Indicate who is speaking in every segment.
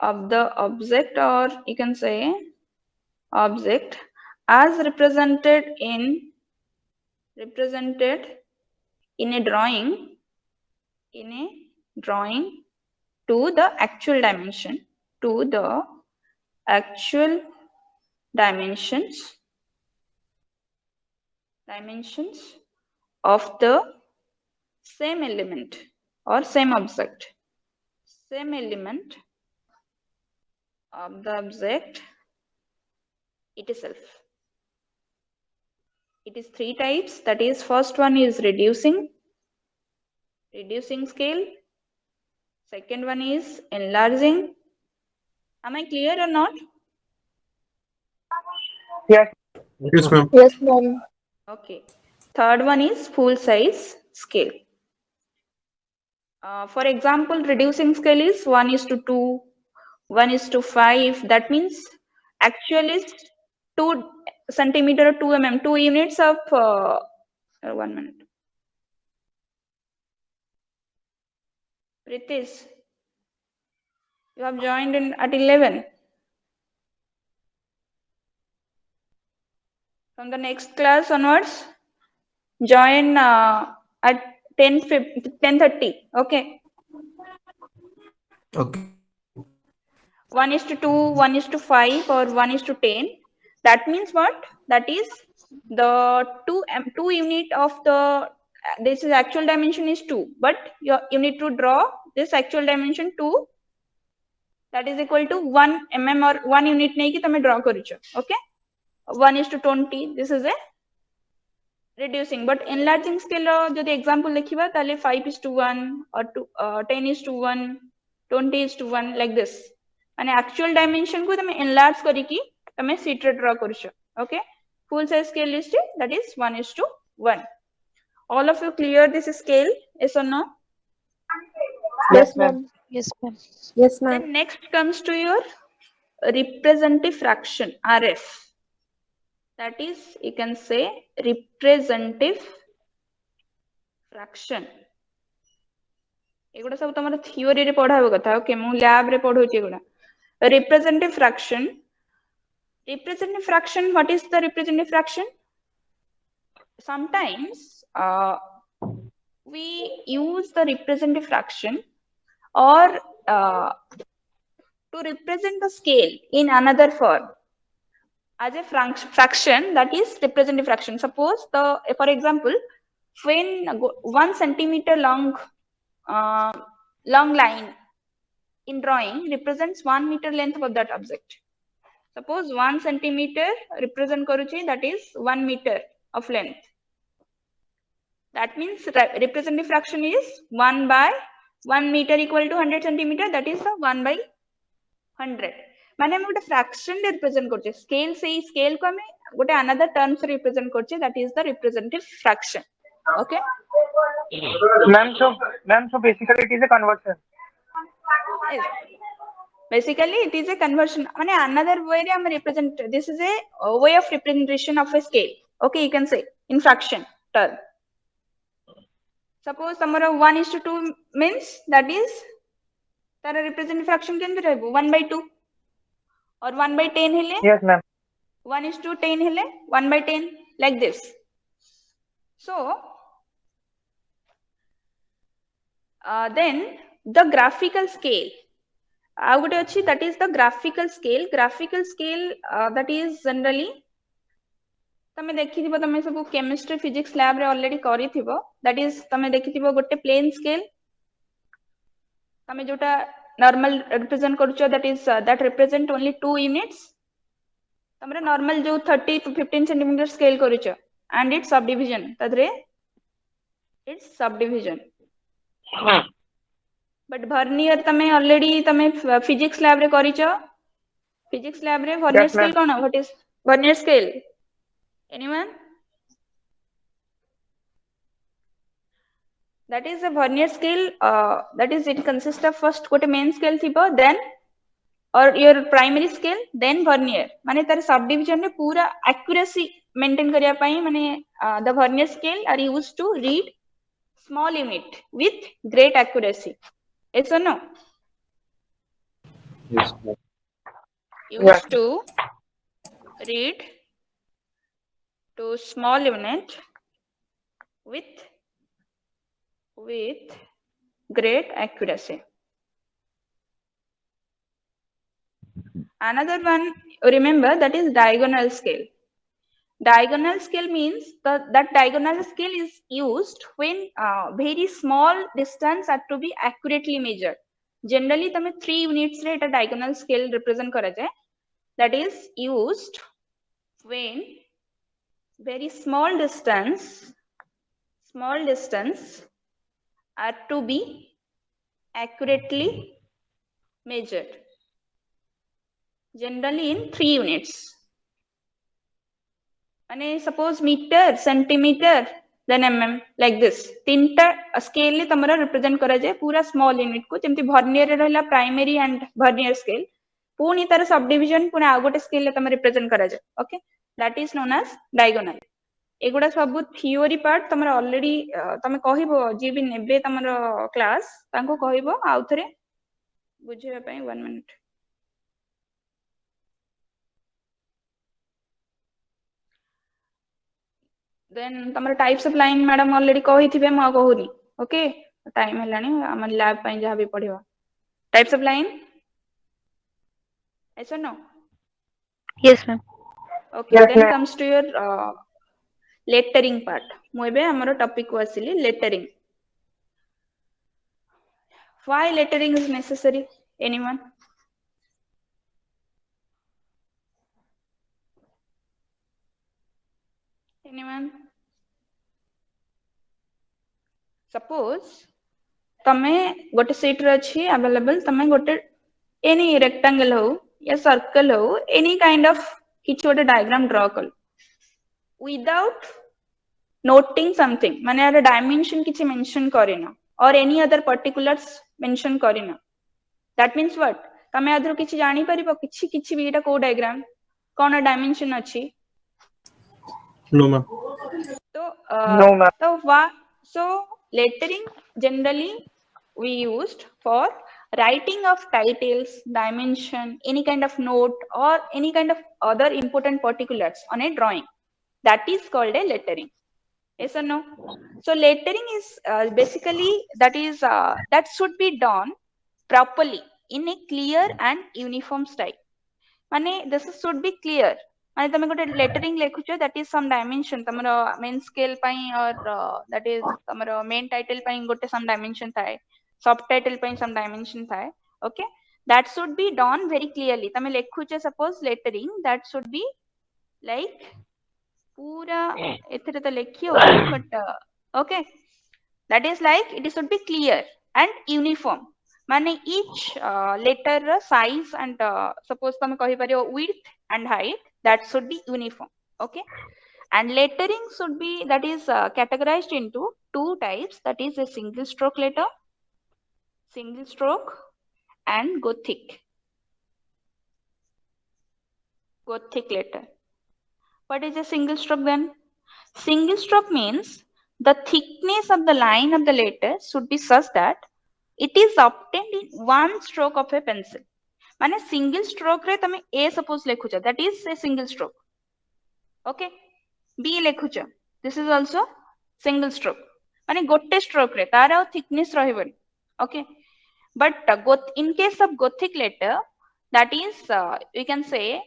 Speaker 1: of the object, or you can say object, as represented in a drawing to the actual dimensions of the same element or same object of the object itself. It is three types. That is, first one is reducing scale. Second one is enlarging. Am I clear or not?
Speaker 2: Yes.
Speaker 3: Yes, ma'am.
Speaker 4: Yes, ma'am.
Speaker 1: Okay. Third one is full size scale. For example, reducing scale is 1:2, 1:5. That means actual is 2 centimeter or 2 mm, 2 units of 1 minute. Pritish, you have joined in at 11. From the next class onwards, join at 10:30. Okay.
Speaker 3: Okay.
Speaker 1: 1:2, 1:5, or 1:10. That means what? That is the 2 unit of the this is actual dimension is 2, but you need to draw this actual dimension 2, that is equal to 1 mm or 1 unit नेकी तमे draw करिचो. Okay. 1:20. This is a reducing, but enlarging scale जदि example लिखिबा ताले 5:1 or 10:1, 20:1 like this. माने actual dimension को तमे enlarge करिकी तमे sheet रे draw करिचो. Okay. Full size scale is that is 1:1. All of you clear this scale? Yes or no?
Speaker 4: Yes, ma'am.
Speaker 5: Yes, ma'am.
Speaker 4: Yes, ma'am.
Speaker 1: Then next comes to your representative fraction, RF. That is, you can say representative fraction. एगुड़ा सब तमरा theory रे पढ़ाबो कथा. Okay, मु lab रे पढ़ौची एगुड़ा. Representative fraction. Representative fraction, what is the representative fraction? Sometimes we use the representative fraction or to represent the scale in another form as a fraction, that is representative fraction. Suppose for example, when 1 centimeter long line in drawing represents 1 meter length of that object. Suppose 1 centimeter represent karuchi, that is 1 meter of length. That means representative fraction is 1 by 1 meter equal to 100 centimeter, that is 1 by 100. माने हम गोटे fraction represent करछे. Scale से ही scale को हमें गोटे another term से represent करछे, that is the representative fraction. Okay
Speaker 2: Ma'am, so basically it is a conversion.
Speaker 1: Yes. Basically it is a conversion. माने another way रे हम represent, this is a way of representation of a scale. Okay, you can say in fraction term. Suppose तमरो 1:2 means that is Tara representative fraction केन रहबो 1/2 or 1/10 हेले.
Speaker 2: Yes, ma'am.
Speaker 1: 1:10 हेले 1/10 like this. So then the graphical scale गोटे अच्छी, that is the graphical scale. Graphical scale that is generally तमे देखिथिबो, तमे सब chemistry physics lab रे ऑलरेडी करिथिबो. दैट इज तमे देखिथिबो गोटे प्लेन स्केल, तमे जोटा नॉर्मल रिप्रेजेंट करछो, that is that represent only 2 units. तमरे नॉर्मल जो 30 to 15 सेंटीमीटर स्केल करछो एंड इट्स सब डिवीजन तदरे its sub division. But vernier तमे ऑलरेडी तमे फिजिक्स लैब रे करिछो. फिजिक्स लैब रे वर्नियर
Speaker 2: Yes, ma'am.
Speaker 1: स्केल कोन? What is vernier scale? Anyone? That is a vernier scale. That is, it consists of first गोटे main scale थिबो, then or your primary scale, then vernier. माने तार subdivision रे पूरा accuracy maintain करिया पई माने the vernier scale are used to read small unit with great accuracy. Yes or no?
Speaker 3: Yes, ma'am.
Speaker 1: Used to read to small unit with great accuracy. Another one, remember, that is diagonal scale. Diagonal scale means that diagonal scale is used when very small distance are to be accurately measured. Generally, तमें 3 units रे एटा diagonal scale represent करा जाए. That is used when very small distance are to be accurately measured. Generally in 3 units. And suppose meter, centimeter, then mm, like this. तीनटा scale तमरा represent करा जाए पूरा small unit को जेमती vernier रे रहला primary and vernier scale. पुनी तार subdivision पुनी आउ गोटे scale तमरा represent करा जाए. Okay, that is known as diagonal. एगुड़ा सब theory part तमरा already तमे कहिबो जे भी नेबे तमरा class तांको कहिबो आउ थरे बुझेबा पई 1 minute. Then तमरा types of line madam already कहिथिबे म कहूनी. Okay, time हेलानी हमर lab पई जहा भी पढिबो. Types of line? Yes or no?
Speaker 4: Yes, ma'am.
Speaker 1: Okay,
Speaker 2: Yes,
Speaker 1: then
Speaker 2: ma'am.
Speaker 1: comes to your lettering part. Mu ebe amaro topic ko asili lettering. Why lettering is necessary? Anyone? Anyone? Suppose तमे गोटे seat रे अछि available तमे गोटे any rectangle हो या circle हो any kind of किछ गोटे diagram draw कर without noting something माने यार dimension किछ mention Kareena or any other particulars mention Kareena. That means what? तमे आदर किछ जानि परिबो किछ भी एटा को diagram कोन dimension अछि.
Speaker 3: No, ma'am.
Speaker 2: No, ma'am.
Speaker 1: So lettering generally we used for writing of titles, dimension, any kind of note or any kind of other important particulars on a drawing. That is called a lettering. Yes or no? So lettering is basically that should be done properly in a clear and uniform style. Mane this should be clear. Mane tame gote lettering lekhucho that is some dimension tamara main scale pai or that is tamara main title pai gote some dimension thai, subtitle pai some dimension thai. Okay, that should be done very clearly. Tame lekhucho suppose lettering, that should be like pura ethire to lekhi honi but okay, that is like it should be clear and uniform. माने each letter size and suppose तमे कहि परियो width and height, that should be uniform. Okay, and lettering should be, that is categorized into two types, that is a single stroke letter, single stroke, and Gothic letter. What is a single stroke then? Single stroke means the thickness of the line of the letter should be such that it is obtained in one stroke of a pencil. माने single stroke रे तमे A suppose लेखुचा, that is a single stroke. Okay, B लेखुचा, this is also single stroke. माने गोटे stroke रे तार आउ thickness रहिबनी. Okay, but in case of Gothic letter, that is you can say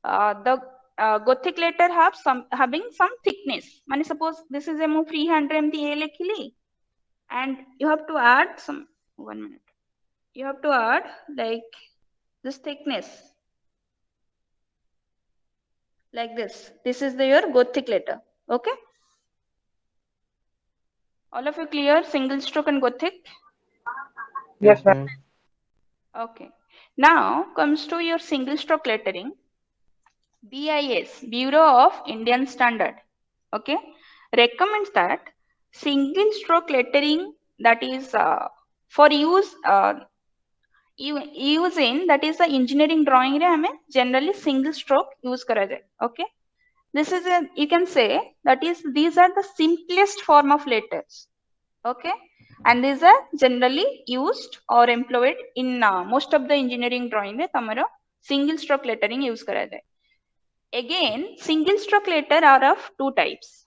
Speaker 1: the Gothic letter having some thickness. माने suppose this is a more freehand एमती A लेखिली and you have to add some 1 minute. You have to add like this thickness, like this. This is your Gothic letter. Okay, all of you clear single stroke and Gothic?
Speaker 2: Yes, ma'am.
Speaker 1: Okay, now comes to your single stroke lettering. BIS, Bureau of Indian Standard, okay, recommends that single stroke lettering, that is for use in, that is the engineering drawing रे हमें generally single stroke use करा जाए. Okay, this is a, you can say that is these are the simplest form of letters. Okay, and these are generally used or employed in most of the engineering drawing में तमरो single stroke lettering use करा जाए. Again, single stroke letter are of two types.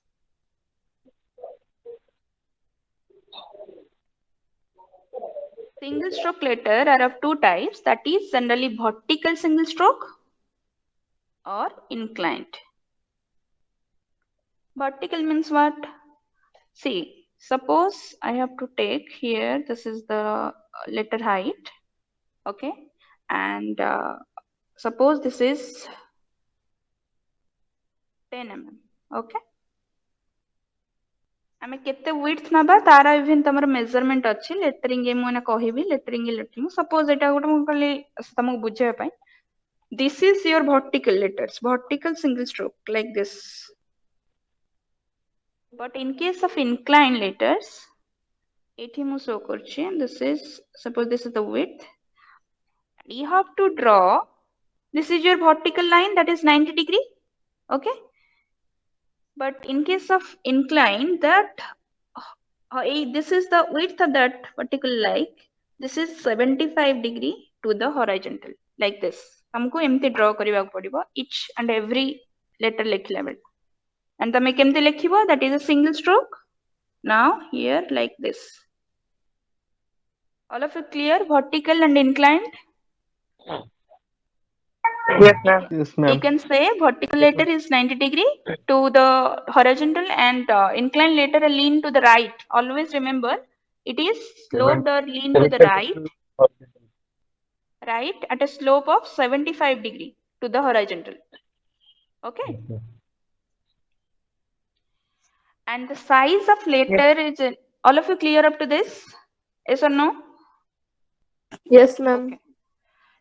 Speaker 1: Single stroke letter are of two types, that is generally vertical single stroke or inclined. Vertical means what? See, suppose I have to take here, this is the letter height, okay, and suppose this is 10 mm, okay. आमे केते width नबा तारा even तमर measurement अछि lettering ए Mona कहिबी lettering suppose एटा गोटे मो खाली तमको बुझे पय this is your vertical letters, vertical single stroke like this, but in case of inclined letters एठी मु शो करछि, this is suppose this is the width, you have to draw, this is your vertical line that is 90 degree, okay, but in case of inclined that this is the width of that particular line, this is 75 degree to the horizontal like this. हमको एमती draw करबा पड़िबो each and every letter लिखला bell, and तमे केमती लिखिबो, that is a single stroke. Now here like this, all of you clear vertical and inclined?
Speaker 2: Yes, ma'am.
Speaker 3: Yes,
Speaker 1: You
Speaker 3: ma'am.
Speaker 1: can say vertical letter is 90 degree to the horizontal and inclined letter a lean to the right. Always remember it is sloped or lean to the right at a slope of 75 degree to the horizontal. Okay. And the size of letter is all of you clear up to this? Yes or no?
Speaker 5: Yes, ma'am.
Speaker 1: Okay.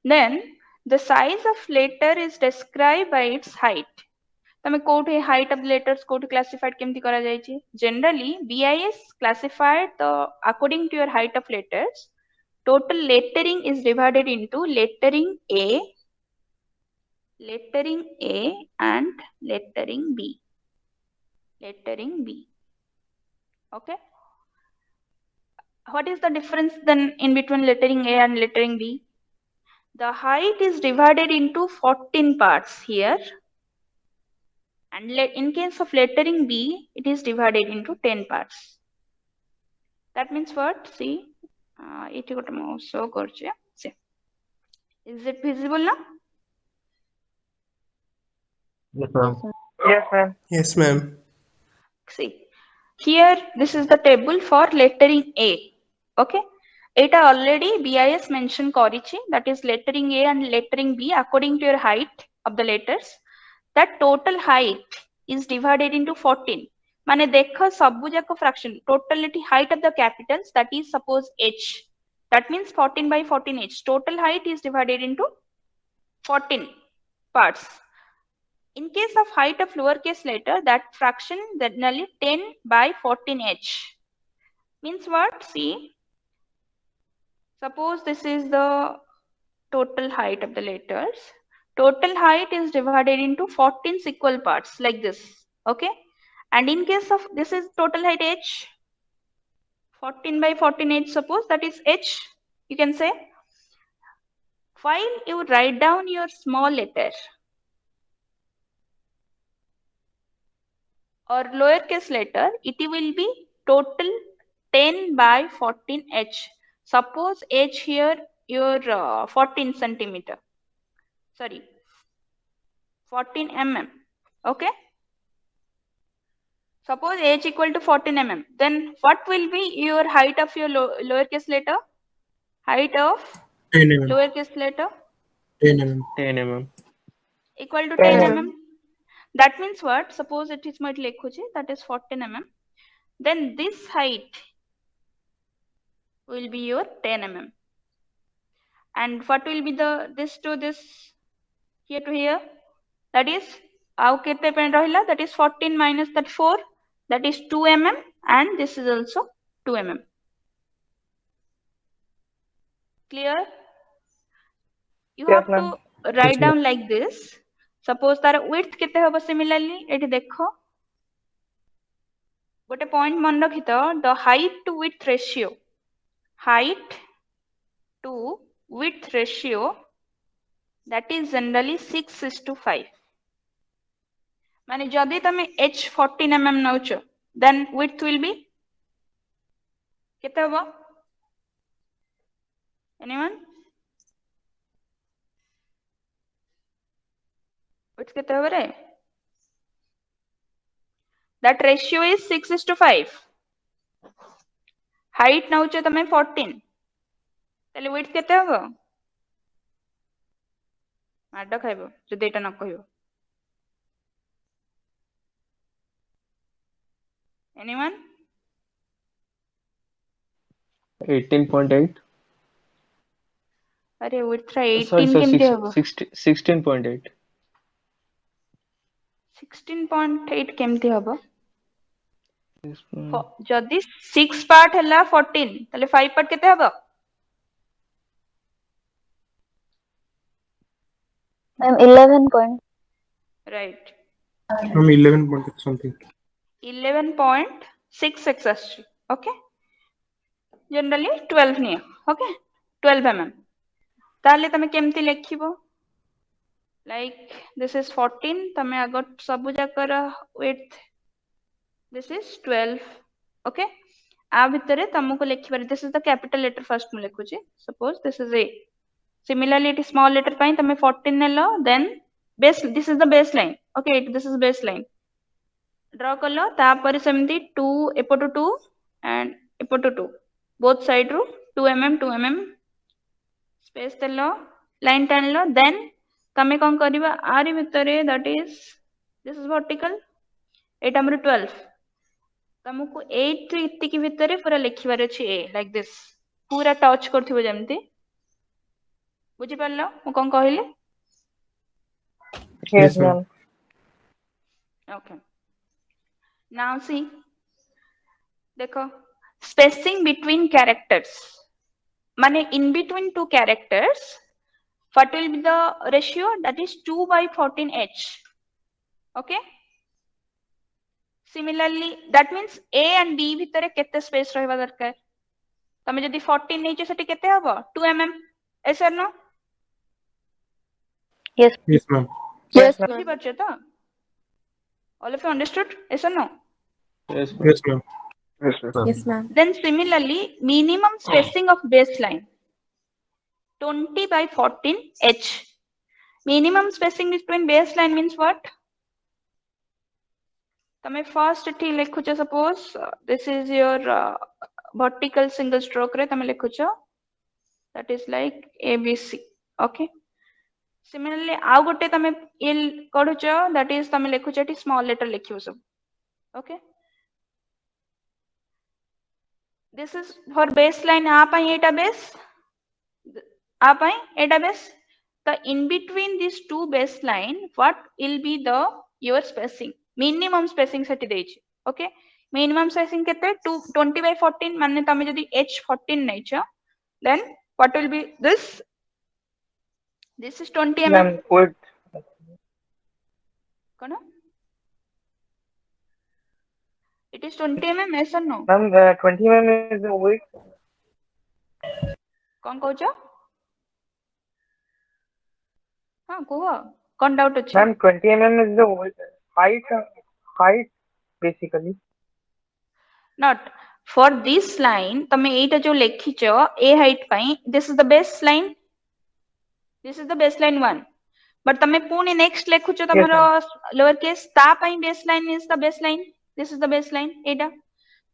Speaker 1: Then the size of letter is described by its height. तमे कोठे height of letters कोठे classified केमती करा जाय छी? Generally BIS classified the according to your height of letters. Total lettering is divided into lettering A and lettering B. Okay. What is the difference then in between lettering A and lettering B? The height is divided into 14 parts here, and in case of lettering B, it is divided into 10 parts. That means what? See, it show korche. See, is it visible now?
Speaker 2: Yes, ma'am. Yes, ma'am.
Speaker 3: Yes, ma'am.
Speaker 1: See, here this is the table for lettering A. Okay, it already BIS mentioned korichi, that is lettering A and lettering B according to your height of the letters. That total height is divided into 14. माने देखो सबु जाको fraction, totality height of the capitals, that is suppose H. That means 14 by 14 H. Total height is divided into 14 parts. In case of height of lowercase letter, that fraction that nearly 10 by 14 H. Means what? See, suppose this is the total height of the letters. Total height is divided into 14 equal parts like this. Okay. And in case of this is total height H, 14 by 14 H, suppose that is H, you can say. While you write down your small letter or lowercase letter, it will be total 10 by 14 H. Suppose H here your 14 centimeter. Sorry, 14 mm. Okay. Suppose H equal to 14 mm. Then what will be your height of your lowercase letter? Height of
Speaker 3: 10 mm.
Speaker 1: lowercase letter?
Speaker 3: 10 mm. 10 mm.
Speaker 1: Equal to
Speaker 2: 10
Speaker 1: 10 mm. That means what? Suppose it is my lekhuji, that is 14 mm. Then this height will be your 10 mm. And what will be the this to this, here to here? That is that is 14 minus that 4, that is 2 mm, and this is also 2 mm. Clear? You
Speaker 2: Yes,
Speaker 1: have
Speaker 2: ma'am.
Speaker 1: to write
Speaker 3: Yes, ma'am.
Speaker 1: down like this. Suppose तार width कितने होगा similarly? Eighty देखो गोटे point मन रखी तो the height to width ratio, height to width ratio that is generally 6:5. माने जदि तमे h14 mm नौच then width will be केते हबो? anyone? width केते हबो रे? that ratio is 6:5. height notch तमे 14 तले width केते हबो? माड खाइबो जदि एटा न कहियो. anyone?
Speaker 3: 18.8.
Speaker 1: अरे width रा
Speaker 3: Sorry,
Speaker 1: 18
Speaker 3: sir,
Speaker 1: केमते हबो?
Speaker 3: 16.8.
Speaker 1: 16.8 केमते हबो?
Speaker 3: Yes, ma'am.
Speaker 1: जदि 6 पार्ट हला 14 तले 5 पार्ट केते हबो?
Speaker 4: Ma'am, 11 point.
Speaker 1: right.
Speaker 3: From 11 point something.
Speaker 1: 11.6 आछी. Okay generally 12 neo. Okay 12 mm. ताले तमे केमती लेखिबो? लाइक दिस इज 14 तमे आगो सब जाकर width this is 12. ओके आ भितरे तुमको लेखिबार this is the capital letter first मु लेखुची. Suppose this is a. Similarly it is small letter पई तमे 14 नेलो then base this is the baseline. Okay this is baseline. Draw कलो तापर सेमती 2 एपटू 2 एंड एपटू 2 बोथ साइड रू 2 mm 2 mm स्पेस देलो लाइन टाणलो देन तमे कोन करबा आरी भितरे that is this is vertical एटा हमर 12 तुमको 8 इत्ती की भितरे पूरा लिखिबार अछि ए लाइक दिस पूरा टच करथिबो जेमती बुझि परलो मु कोन कहिली.
Speaker 2: Yes, ma'am.
Speaker 1: Okay now see देखो spacing between characters माने in between two characters what will be the ratio that is 2/14h. okay similarly that means a and b भितरे केते स्पेस रहबा दरकार तमे जदी 14 नेचे सेठी केते हबो 2 mm yes or no?
Speaker 4: Yes.
Speaker 3: Yes, ma'am.
Speaker 5: Yes,
Speaker 1: बुझि
Speaker 5: ma'am.
Speaker 1: परछे तो all of you understood yes or no?
Speaker 3: Yes, ma'am. Yes, ma'am.
Speaker 2: Yes, sir.
Speaker 5: Yes, ma'am.
Speaker 1: Then similarly minimum spacing of baseline 20/14h. Minimum spacing between baseline means what? तमे first एठी लिखुछ suppose this is your vertical single stroke रे तमे लिखुछ that is like ABC. okay similarly आउ गोटे तमे ये करूछ that is तमे लिखुछ एठी small letter लिखियो सब. okay this is for baseline आ पई एटा base आ पई एटा base the in between these two baseline what will be the your spacing minimum spacing सेठी देछि. okay minimum spacing केते 20/14 माने तमे जदी h14 नैछ then what will be this is 20 mm.
Speaker 2: Ma'am, width.
Speaker 1: Cone it is 20 mm yes or no?
Speaker 2: Ma'am, 20 mm is the width.
Speaker 1: कोन कहूछ हां coho कोन doubt अछि?
Speaker 2: Ma'am, 20 mm is the width. Height basically.
Speaker 1: not for this line तमे एटा जो लेखिछ a height पई this is the baseline. this is the baseline 1 but तमे पुनी next लेखुछ
Speaker 2: Yes,
Speaker 1: तमरो
Speaker 2: ma'am.
Speaker 1: lower case ता पई baseline is the baseline. this is the baseline Etah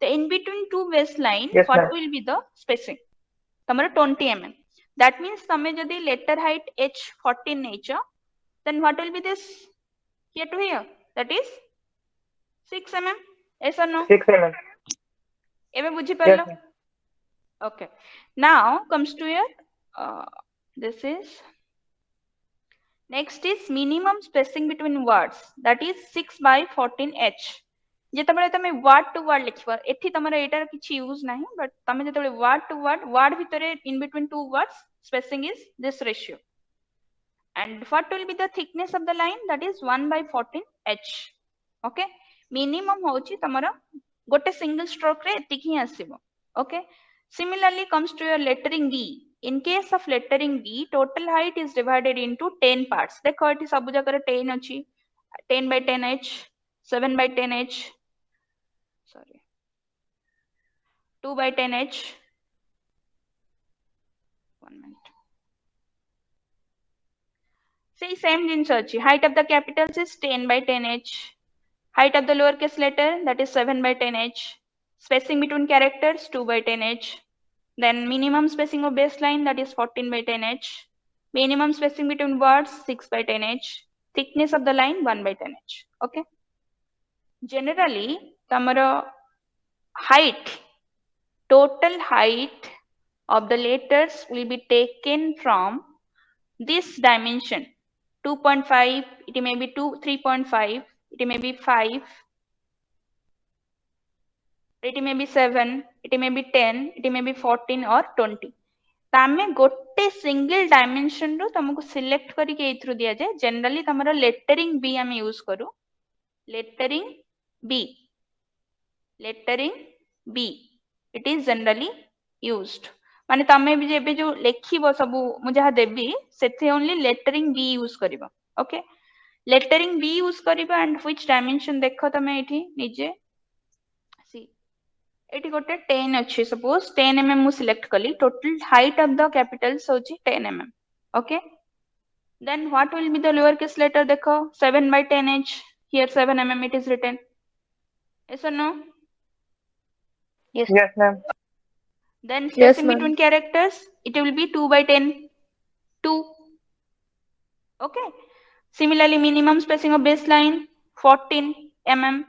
Speaker 1: the in between two baseline
Speaker 2: Yes,
Speaker 1: what
Speaker 2: ma'am.
Speaker 1: will be the spacing तमरो 20 mm. that means तमे जदी letter height h14 नेछ then what will be this here to here that is 6 mm yes or no?
Speaker 2: 6 mm.
Speaker 1: एबे बुझि
Speaker 2: Yes,
Speaker 1: परलो.
Speaker 2: ma'am.
Speaker 1: okay now comes to your this is next is minimum spacing between words that is 6/14h. जेतबेले तमे word to word लिखिबो एठी तमरा एटार किछि use नाही but तमे जेतबेले word to word भितरे in between two words spacing is this ratio and what will be the thickness of the line that is 1/14h. okay minimum होची तमरा गोटे single stroke रे एतिक ही आसीबो okay similarly comes to your lettering B in case of lettering B total height is divided into 10 parts देखो एठी सब जगह 10 अछि 10 by 10 h 7 by 10 h sorry 2 by 10 h 1 minute see same ଜିନିଷ ଅଛି height of the capitals is 10 by 10 h height of the lowercase letter that is 7 by 10 h spacing between characters 2 by 10 h then minimum spacing of baseline that is 14 by 10 h minimum spacing between words 6 by 10 h thickness of the line 1 by 10 h okay generally tamara height total height of the letters will be taken from this dimension 2.5 it may be 2 3.5 it may be 5 it may be 7 it may be 10 it may be 14 or 20 Tame गोटे single dimension रो तुमको select करके एथ्रु दिया जाए generally तमरो lettering B हम use करू lettering B it is generally used माने तमे भी जेबे जो लेखिबो सब मु जहा देबी सेथे ओनली लेटरिंग बी यूज करबो ओके लेटरिंग बी यूज करबो एंड व्हिच डायमेंशन देखो तमे एठी निजे सी एटी गोटे 10 अच्छी सपोज 10 mm मु सिलेक्ट कली total height of the Capitals होची 10 mm okay then what will be the lowercase letter देखो 7 by 10 h here 7 mm it is written yes or no
Speaker 4: Yes.
Speaker 2: Yes, ma'am.
Speaker 1: then
Speaker 5: Yes,
Speaker 1: spacing
Speaker 5: ma'am.
Speaker 1: between characters it will be 2 by 10 2 okay similarly minimum spacing of baseline 14 mm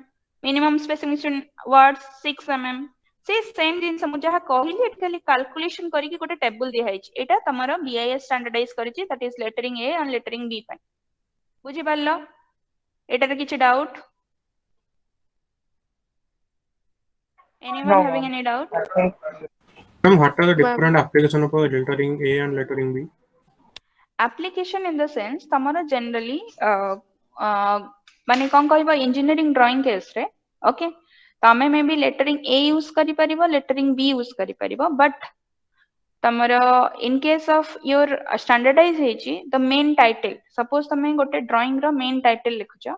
Speaker 1: minimum spacing between words 6 mm से same जिंस मु जहा कहली eight खाली calculation करिकि गोटे table दिया है एटा तमरो बीआईएस स्टैंडर्डाइज करिछि that is lettering A and lettering B पाई बुझि पारलो एटा रे किछि doubt
Speaker 2: No,
Speaker 1: anyone having
Speaker 2: ma'am.
Speaker 1: Any doubt
Speaker 2: I think
Speaker 3: Ma'am, what are the
Speaker 5: Ma'am.
Speaker 3: different application of lettering A and lettering B?
Speaker 1: application in the sense तमरो generally माने कोन कहबो इंजीनियरिंग ड्राइंग केस रे ओके तमे मे भी lettering ए use करि परिबो lettering B use करि परिबो बट तमरो in case of your standardise हेची द मेन टाइटल सपोज तमे गोटे ड्राइंग रो मेन टाइटल लिखुछो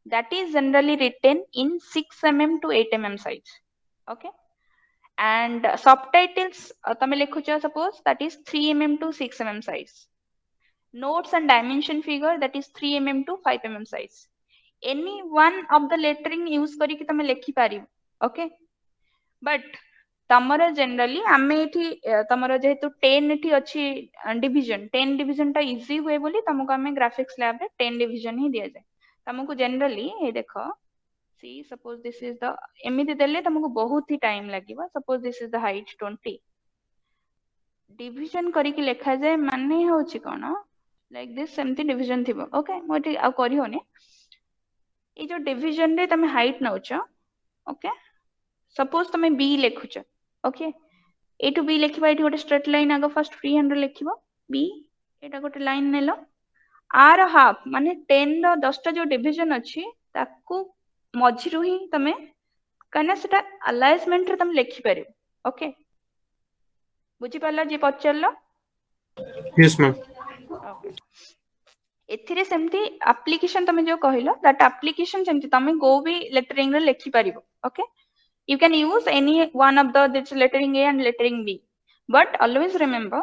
Speaker 1: that is generally written in 6 mm to 8 mm size okay and subtitles tame likhucha suppose that is 3 mm to 6 mm size notes and dimension figure that is 3 mm to 5 mm size any one of the lettering use करके तमे लिखि पारिबो okay but तमरो generally आमे एठी तमरो जेहेतु 10 एठी अछि division 10 division ता easy हुए बोली तमको आमे ग्राफिक्स लैब रे 10 डिवीजन ही दिया जाय तमको जनरली हे देखो see suppose this is the एमिति देले तमको बहुत ही टाइम लागिबो suppose this is the height 20 division करके लिखा जाय माने होची कोन लाइक दिस सेमति डिवीजन थिबो ओके मोटी आ करी होने ए जो डिवीजन रे तमे हाइट नउचो ओके सपोज तमे बी लिखुचो ओके ए टू बी लिखिबा एठी गोटे स्ट्रेट लाइन आगो फर्स्ट फ्री हैंड रे लिखिबो बी एटा गोटे लाइन नेलो आर हाफ माने 10 रो 10 टा जो डिवीजन अछि ताकू मझिरु ही तमे कना सेटा अलाइनमेंट रे तमे लिखि परिबो ओके बुझि पाला जे पचरलो
Speaker 3: Yes, ma'am.
Speaker 1: ओके एथिरे सेमती एप्लीकेशन तमे जो कहिलो दैट एप्लीकेशन सेमती तमे गो भी लेटरिंग रे लिखि परिबो okay you can use any one of the this lettering A and lettering B but always remember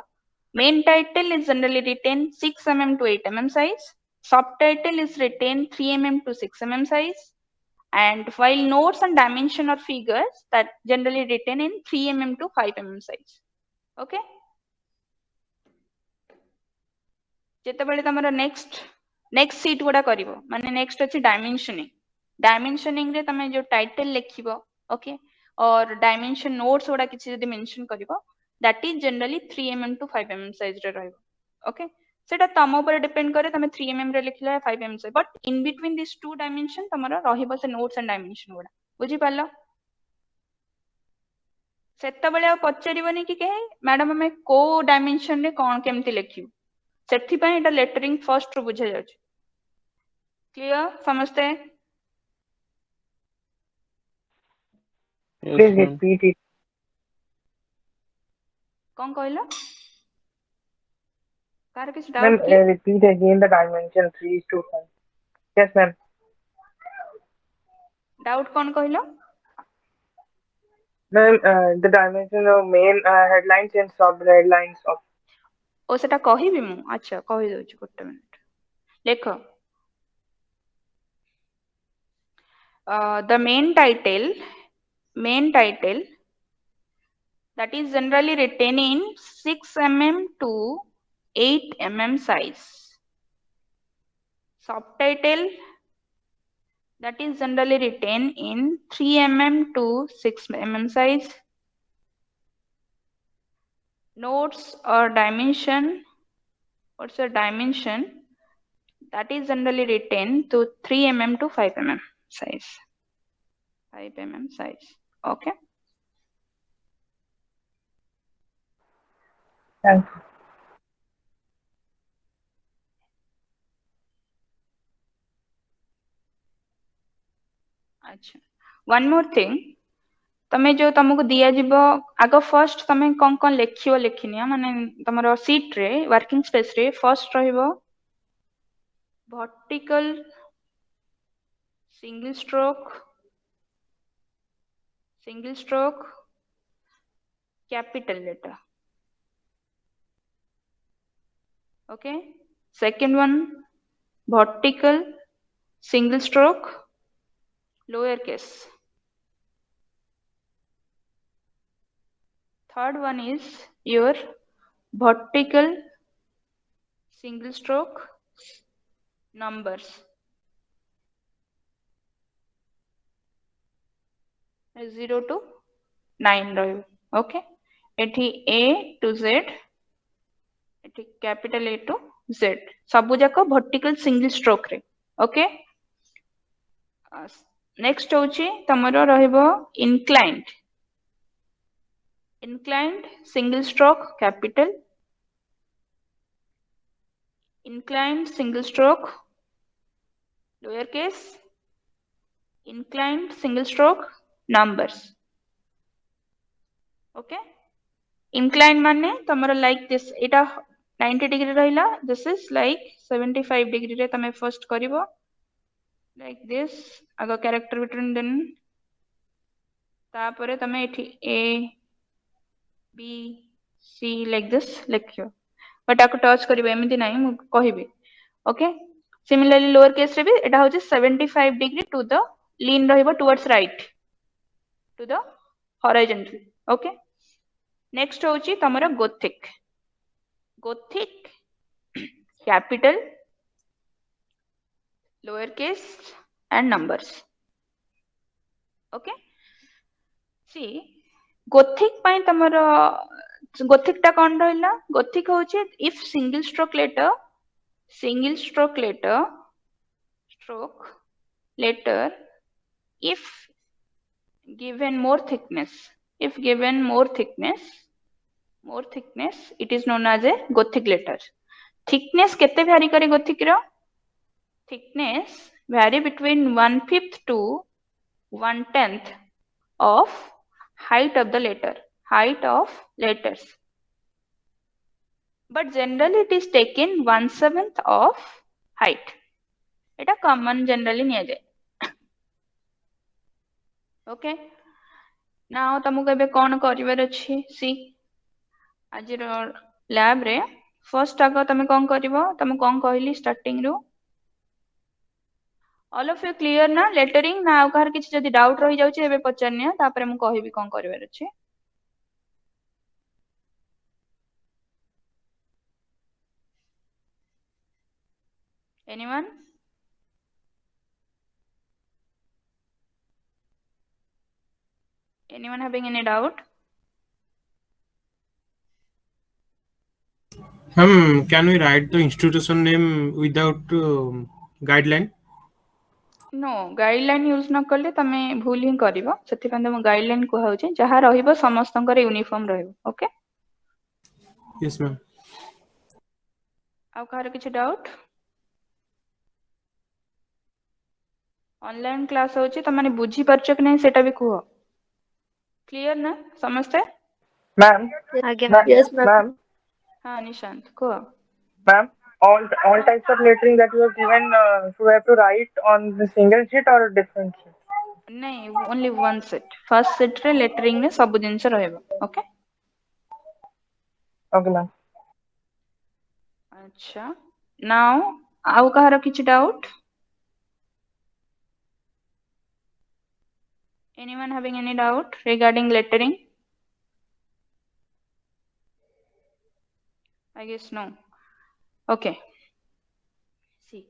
Speaker 1: main title is generally written 6 mm to 8 mm size subtitle is written 3 mm to 6 mm size and while notes and dimension or figures that generally written in 3 mm to 5 mm size okay ଯେତେବେଳେ ତମର next seat गुडा करिवो माने next अछि dimensioning रे तमे जो title लिखिबो okay और dimension notes गुडा किछि जदि मेंशन करिवो that is generally 3 mm to 5 mm size रे रहइबो ओके सेटा तम ऊपर डिपेंड करे तमे 3 mm रे लिखले 5 mm size but in between this two dimension तमरो रहिबो से नोट्स एंड डायमेंशन गुडा बुझि पालो सेतबेले आ पचरिबोनी कि के मैडम हमें को डायमेंशन रे कोन केमति लिखिबो सेथिपाई एटा लेटरिंग फर्स्ट रो बुझा जाउछ क्लियर समझते
Speaker 6: Yes,
Speaker 2: Please
Speaker 6: ma'am.
Speaker 2: repeat it.
Speaker 1: कौन कहला कार किस
Speaker 2: Ma'am,
Speaker 1: डाउट की
Speaker 2: repeat again the dimension 3 is to 5. Yes, ma'am.
Speaker 1: Doubt कौन कहला
Speaker 2: Ma'am, the dimension of main headlines and sub headlines of.
Speaker 1: ओ सेटा कहिबी मु अच्छा कहि दउची गोटे मिनिट लेख the main title that is generally written in 6 to 8 size. Subtitle that is generally written in 3 to 6 size. Notes or dimension, what's the dimension? That is generally written to 3 to 5 size. 5 size. Okay.
Speaker 2: Thank you.
Speaker 1: अच्छा one more thing तमे जो तुमको दिया जीवो आगो first तमे कौन कौन लिखियो लिखिनिया माने तमरो सीट रे वर्किंग स्पेस रे फर्स्ट रहिबो vertical single stroke capital letter. Okay, second one vertical single stroke lowercase. Third one is your vertical single stroke numbers. 0 to 9 रहिबो. Okay, एठी A to Z एठी capital A to Z सबु जाको vertical single stroke रे. Okay, next होची तमरो रहिबो inclined single stroke capital, inclined single stroke lowercase, inclined single stroke numbers. Okay, inclined माने तमरो like this Etah 90 degree रहिला, this is like 75 degree रे तमे first करिवो like this आगो character between then तापरे तमे एठी A B C like this लिखियो but आको टच करिवे एमिति नाही मु कहिबे. Okay, similarly lower case रे भी एटा होचे 75 degree to the lean रहिबो towards right to the horizontal. Okay, next होची तमरो gothic capital lowercase and numbers. Okay, see gothic ପାଇଁ ତମର gothic ଟା कोन रहला gothic होचे if single stroke letter if given more thickness it is known as a gothic letter. Thickness केते vary करे gothic row thickness vary between 1/5 to 1/10 of height of letters, but generally it is taken 1/7 of height. Etah common generally निया जाए. Okay, now तुमको एबे कोन करिवार अछि सी आज lab रे first आगो तमे कोन करिवो तमे कोन कहली starting row all of you clear ना लेटरिंग ना आउ कार किछ जदी डाउट रहि जाउची एबे पचारनिया तापरे मु कहिबी कोन करिवार अछि. Anyone? Anyone having any doubt?
Speaker 3: Can we write the institution name without guideline?
Speaker 1: No, guideline use न करले तमे भूल ही करिवो सेति पन हम गाइडलाइन को होचे जहा रहिबो समस्तंकर यूनिफॉर्म रहिबो. Okay,
Speaker 3: Yes, ma'am.
Speaker 1: आ कार किछ डाउट ऑनलाइन क्लास होचे त माने बुझी परछ कि नै सेटा भी कुहो. क्लियर ना समझते?
Speaker 2: Ma'am,
Speaker 4: आगे
Speaker 2: ma'am,
Speaker 5: Yes, ma'am.
Speaker 2: ma'am,
Speaker 1: हाँ निशांत को
Speaker 2: ma'am, all types of lettering that you have given, so we have to write on the single sheet or different sheet?
Speaker 1: नहीं only one set first set रे lettering ने सब जिंस रहइबो okay
Speaker 2: Okay, ma'am.
Speaker 1: अच्छा now आउ कहार किछि doubt anyone having any doubt regarding lettering? I guess no. Okay, see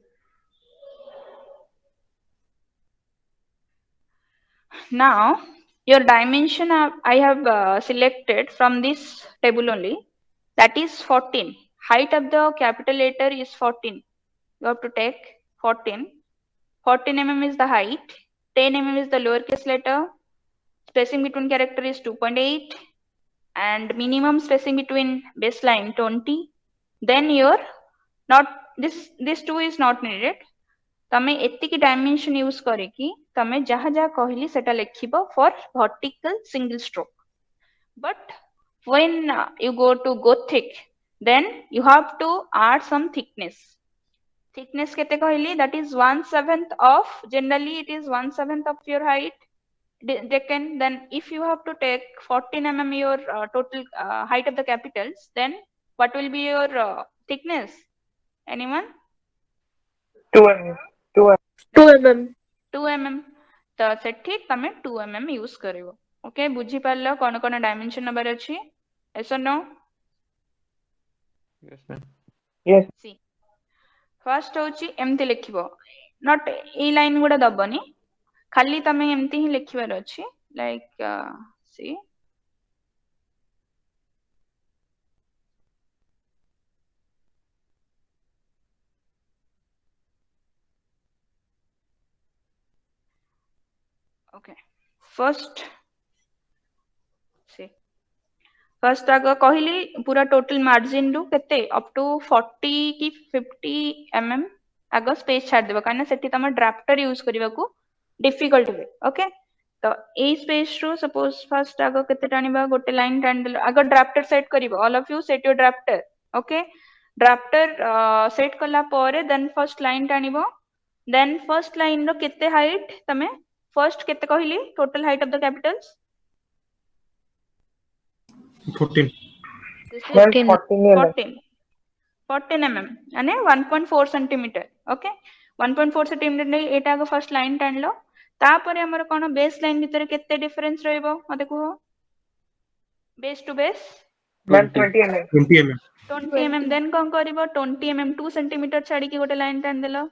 Speaker 1: now your dimension I have selected from this table only, that is 14. Height of the capital letter is 14. You have to take 14. 14 mm is the height, 10 mm is the lowercase letter, spacing between character is 2.8, and minimum spacing between baseline 20. Then your not this two is not needed. तमे एतिकी dimension use करिकी तमे जहा जहा कहली सेटा लिखिबो for vertical single stroke. But when you go to Gothic, then you have to add some thickness. Thickness kete कहली, that is 1/7 of, generally it is 1/7 of your height. Then if you have to take 14 mm your total height of the capitals, then what will be your thickness? Anyone?
Speaker 2: 2 mm. 2 mm.
Speaker 5: 2 mm.
Speaker 1: 2 mm. तो सेठी तमे 2 mm use करिवो. Okay बुझी पारलो कोन कोन dimension number अछि? Yes or no?
Speaker 3: Yes, ma'am.
Speaker 2: Yes.
Speaker 1: See, first होची एमती लिखिबो. Not a line गुडा दबनी, खाली तमे एमती ही लिखिबार अछि. लाइक सी okay first see फर्स्ट आग कहली पूरा टोटल मार्जिन रु केते अप टू 40 की 50 mm आग स्पेस छाड़ देबो काना सेठी तम ड्राफ्टर यूज करबा को डिफिकल्ट हुए. ओके तो ए स्पेस रु सपोज फर्स्ट आग केते टानिबा गोटे लाइन टान देलो आग ड्राफ्टर सेट करिवो. All of you set your drafter. Okay drafter set कला परे देन फर्स्ट लाइन टानिबो. देन फर्स्ट लाइन रो केते हाइट तमे फर्स्ट केते कहली total height of the capitals
Speaker 3: 14.
Speaker 1: this is
Speaker 4: 14.
Speaker 2: 14 mm.
Speaker 1: 14 mm यानी 1.4 सेंटीमीटर. ओके 1.4 सेंटीमीटर नै एटा को फर्स्ट लाइन टानलो. तापरे हमर कोन बेस लाइन भीतर केते डिफरेंस रहइबो मते को base to base
Speaker 2: Ma'am,
Speaker 3: 20.
Speaker 2: 20 mm.
Speaker 3: 20 mm.
Speaker 1: 20 mm. Then कोन करबो 20 mm 2 सेंटीमीटर छाडी की गोटे लाइन टान देलो.